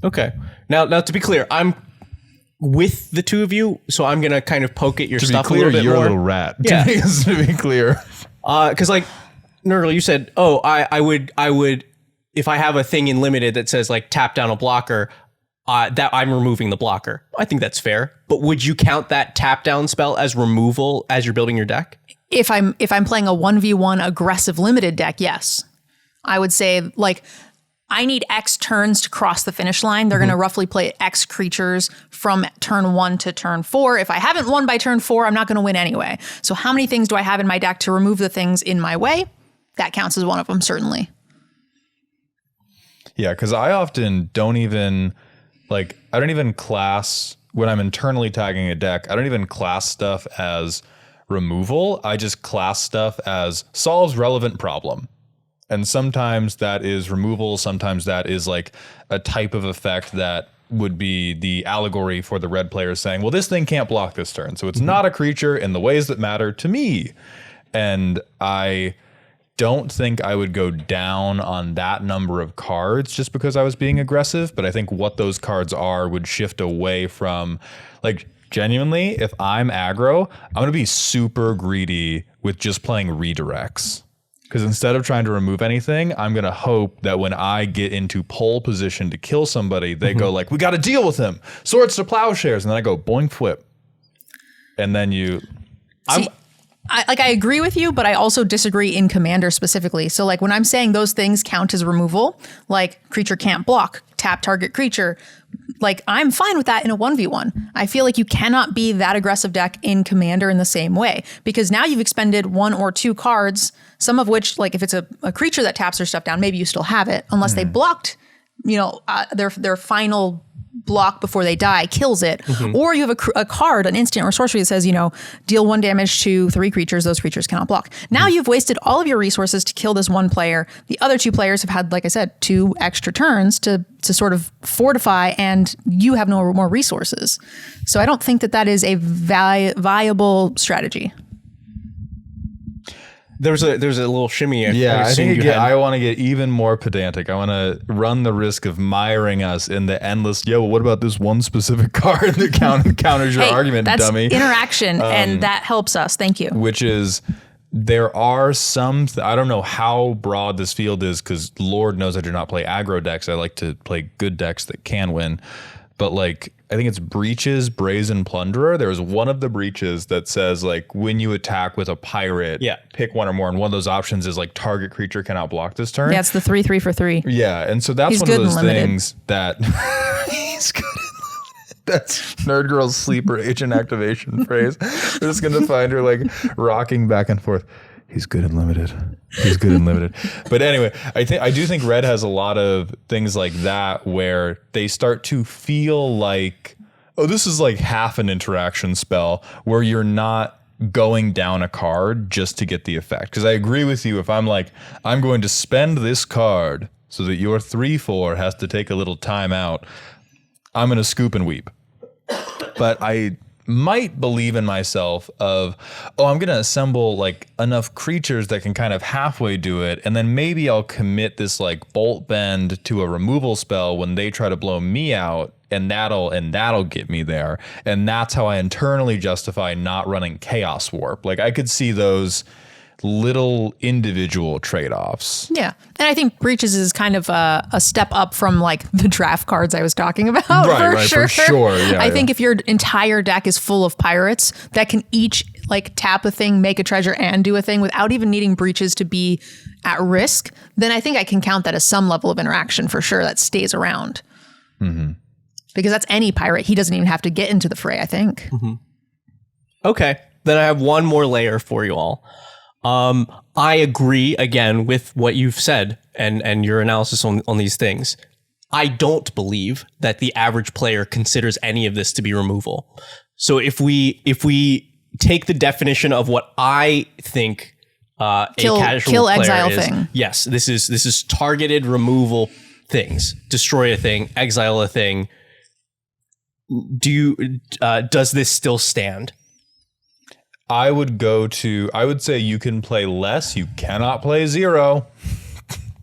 Okay. Now, to be clear, I'm with the two of you, so I'm going to kind of poke at your stuff a little bit you're more. A little rat. Yeah. To be clear. Because like, Nerdle, you said, oh, I would, if I have a thing in Limited that says like tap down a blocker, that I'm removing the blocker. I think that's fair. But would you count that tap down spell as removal as you're building your deck? If I'm playing a 1v1 aggressive Limited deck, yes. I would say like I need X turns to cross the finish line. They're going to roughly play X creatures from turn 1 to turn 4. If I haven't won by turn 4, I'm not going to win anyway. So how many things do I have in my deck to remove the things in my way? That counts as one of them, certainly. Yeah, because I often don't even class when I'm internally tagging a deck. I don't even class stuff as removal. I just class stuff as solves relevant problem. And sometimes that is removal. Sometimes that is like a type of effect that would be the allegory for the red player saying, well, this thing can't block this turn. So it's not a creature in the ways that matter to me. And I don't think I would go down on that number of cards just because I was being aggressive. But I think what those cards are would shift away from, like, genuinely, if I'm aggro, I'm going to be super greedy with just playing redirects. Because instead of trying to remove anything, I'm going to hope that when I get into pole position to kill somebody, they go like, we got to deal with him. Swords to plowshares. And then I go boing flip. And then you... I agree with you, but I also disagree in Commander specifically. So like when I'm saying those things count as removal, like creature can't block, tap target creature, like I'm fine with that in a 1v1. I feel like you cannot be that aggressive deck in Commander in the same way, because now you've expended 1 or 2 cards, some of which, like if it's a creature that taps their stuff down, maybe you still have it, unless they blocked, their final block before they die kills it. Or you have a card, an instant or sorcery that says, deal 1 damage to 3 creatures, those creatures cannot block. Now you've wasted all of your resources to kill this one player. The other 2 players have had, like I said, 2 extra turns to sort of fortify, and you have no more resources. So I don't think that is a viable strategy. There's a little shimmy. I want to get even more pedantic. I want to run the risk of miring us in the endless, what about this one specific card that counters your argument, that's dummy? Interaction, and that helps us. Thank you. Which is, there are some, I don't know how broad this field is, because Lord knows I do not play aggro decks. I like to play good decks that can win. But like, I think it's Breaches, Brazen Plunderer. There's one of the breaches that says like, when you attack with a pirate, pick 1 or more. And one of those options is like, target creature cannot block this turn. Yeah, it's the 3/3 for 3. Yeah, and so that's He's one of those Limited. things that he's good. That's Nerd Girl's sleeper agent activation phrase. We're just gonna find her like rocking back and forth. He's good and limited. He's good and limited. But anyway, I do think red has a lot of things like that where they start to feel like, oh, this is like half an interaction spell where you're not going down a card just to get the effect. Because I agree with you. If I'm like, I'm going to spend this card so that your 3/4 has to take a little time out, I'm going to scoop and weep. But I might believe in myself of, oh, I'm going to assemble like enough creatures that can kind of halfway do it. And then maybe I'll commit this like bolt bend to a removal spell when they try to blow me out. And that'll get me there. And that's how I internally justify not running Chaos Warp. Like I could see those little individual trade-offs. Yeah. And I think Breaches is kind of a step up from like the draft cards I was talking about. Right, for sure. Yeah, I think if your entire deck is full of pirates that can each like tap a thing, make a treasure, and do a thing without even needing Breaches to be at risk, then I think I can count that as some level of interaction for sure that stays around. Mm-hmm. Because that's any pirate. He doesn't even have to get into the fray, I think. Mm-hmm. Okay. Then I have one more layer for you all. I agree, again, with what you've said and your analysis on these things. I don't believe that the average player considers any of this to be removal. So if we take the definition of what I think a casual player exile is, thing. Yes, this is targeted removal things. Destroy a thing, exile a thing. Does this still stand? I would say you can play less. You cannot play 0.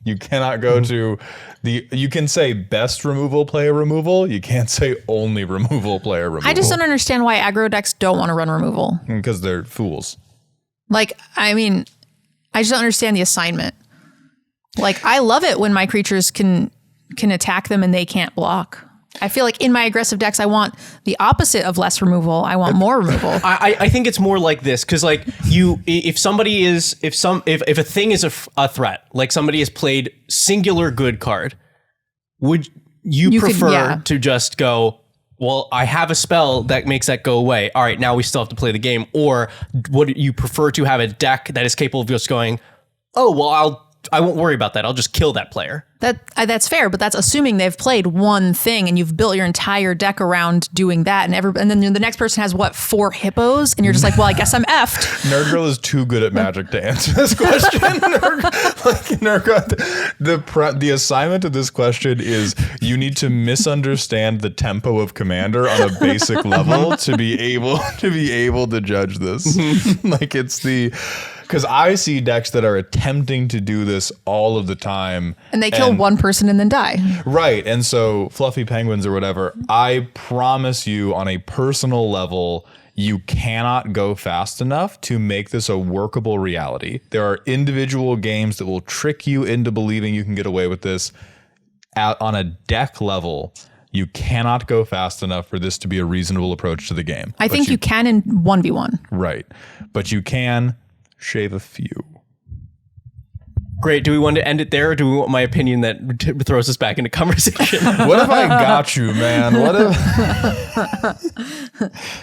You cannot go to you can say best removal, player removal. You can't say only removal, player removal. I just don't understand why aggro decks don't want to run removal. Because they're fools. Like, I mean, I just don't understand the assignment. Like, I love it when my creatures can attack them and they can't block. I feel like in my aggressive decks, I want the opposite of less removal. I want more removal. I think it's more like this because like if a thing is a threat, like somebody has played singular good card, would you prefer to just go, well, I have a spell that makes that go away. All right, now we still have to play the game. Or would you prefer to have a deck that is capable of just going, oh, well, I won't worry about that. I'll just kill that player. That's fair, but that's assuming they've played one thing and you've built your entire deck around doing that, and then the next person has 4 hippos, and you're just like, well, I guess I'm effed. Nerd Girl is too good at Magic to answer this question. The assignment of this question is you need to misunderstand the tempo of Commander on a basic level to be able to judge this. Like it's because I see decks that are attempting to do this all of the time. And they kill one person and then die. Right. And so Fluffy Penguins or whatever, I promise you on a personal level, you cannot go fast enough to make this a workable reality. There are individual games that will trick you into believing you can get away with this. On a deck level, you cannot go fast enough for this to be a reasonable approach to the game. I think you can in 1v1. Right. But you can shave a few. Great. Do we want to end it there, or do we want my opinion that throws us back into conversation? What if I got you, man? What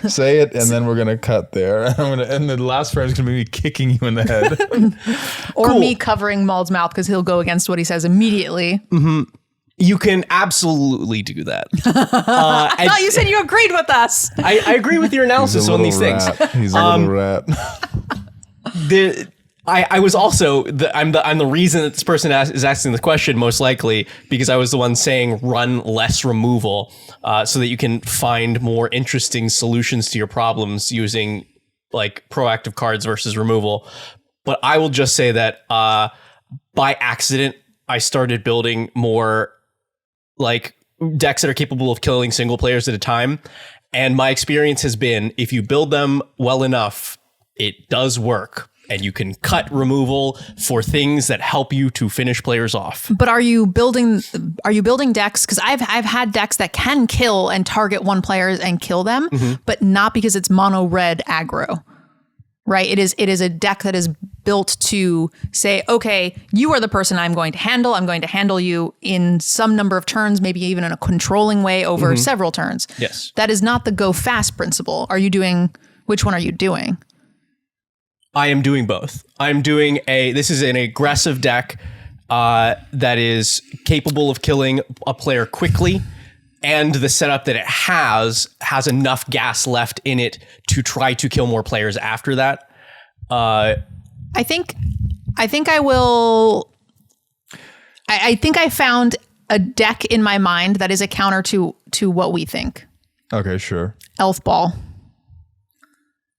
if say it and then we're gonna cut there. And the last frame is gonna be me kicking you in the head. Or me covering Maul's mouth because he'll go against what he says immediately. Mm-hmm. You can absolutely do that. I thought you said you agreed with us. I agree with your analysis on these things. He's a little rat. I was also I'm the reason that this person is asking the question, most likely because I was the one saying run less removal so that you can find more interesting solutions to your problems using like proactive cards versus removal. But I will just say that by accident I started building more like decks that are capable of killing single players at a time, and my experience has been if you build them well enough, it does work. And you can cut removal for things that help you to finish players off. But are you building decks? Because I've had decks that can kill and target one player and kill them, but not because it's mono red aggro. Right? It is a deck that is built to say, okay, you are the person I'm going to handle. I'm going to handle you in some number of turns, maybe even in a controlling way over several turns. Yes. That is not the go fast principle. Which one are you doing? I am doing both. I'm doing this is an aggressive deck that is capable of killing a player quickly, and the setup that it has enough gas left in it to try to kill more players after that. I think I will. I think I found a deck in my mind that is a counter to what we think. Okay, sure. Elf Ball.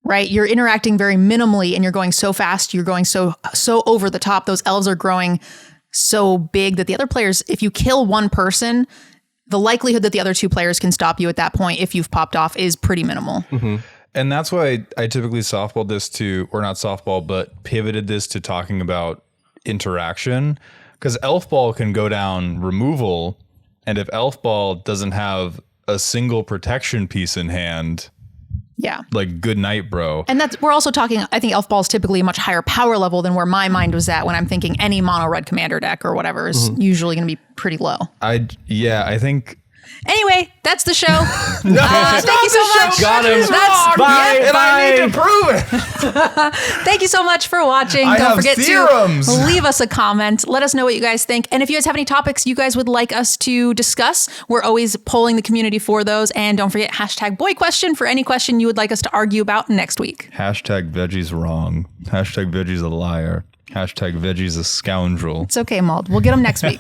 Right? You're interacting very minimally and you're going so fast. You're going so over the top. Those elves are growing so big that the other players, if you kill one person, the likelihood that the other two players can stop you at that point if you've popped off is pretty minimal. Mm-hmm. And that's why I typically softball this to, or not softball, but pivoted this to talking about interaction. Because Elf Ball can go down removal, and if Elf Ball doesn't have a single protection piece in hand, yeah, like good night, bro. And we're also talking, I think Elf Ball is typically a much higher power level than where my mind was at when I'm thinking any mono red commander deck or whatever is usually going to be pretty low. I think. Anyway, that's the show. Thank you so much. Got him. Bye. And I need to prove it. Thank you so much for watching. I Don't have forget theorems. to leave us a comment. Let us know what you guys think. And if you guys have any topics you guys would like us to discuss, we're always polling the community for those. And don't forget #boy question for any question you would like us to argue about next week. #Veggie's wrong. #Veggie's a liar. #Veggie's a scoundrel. It's okay, Mald. We'll get them next week.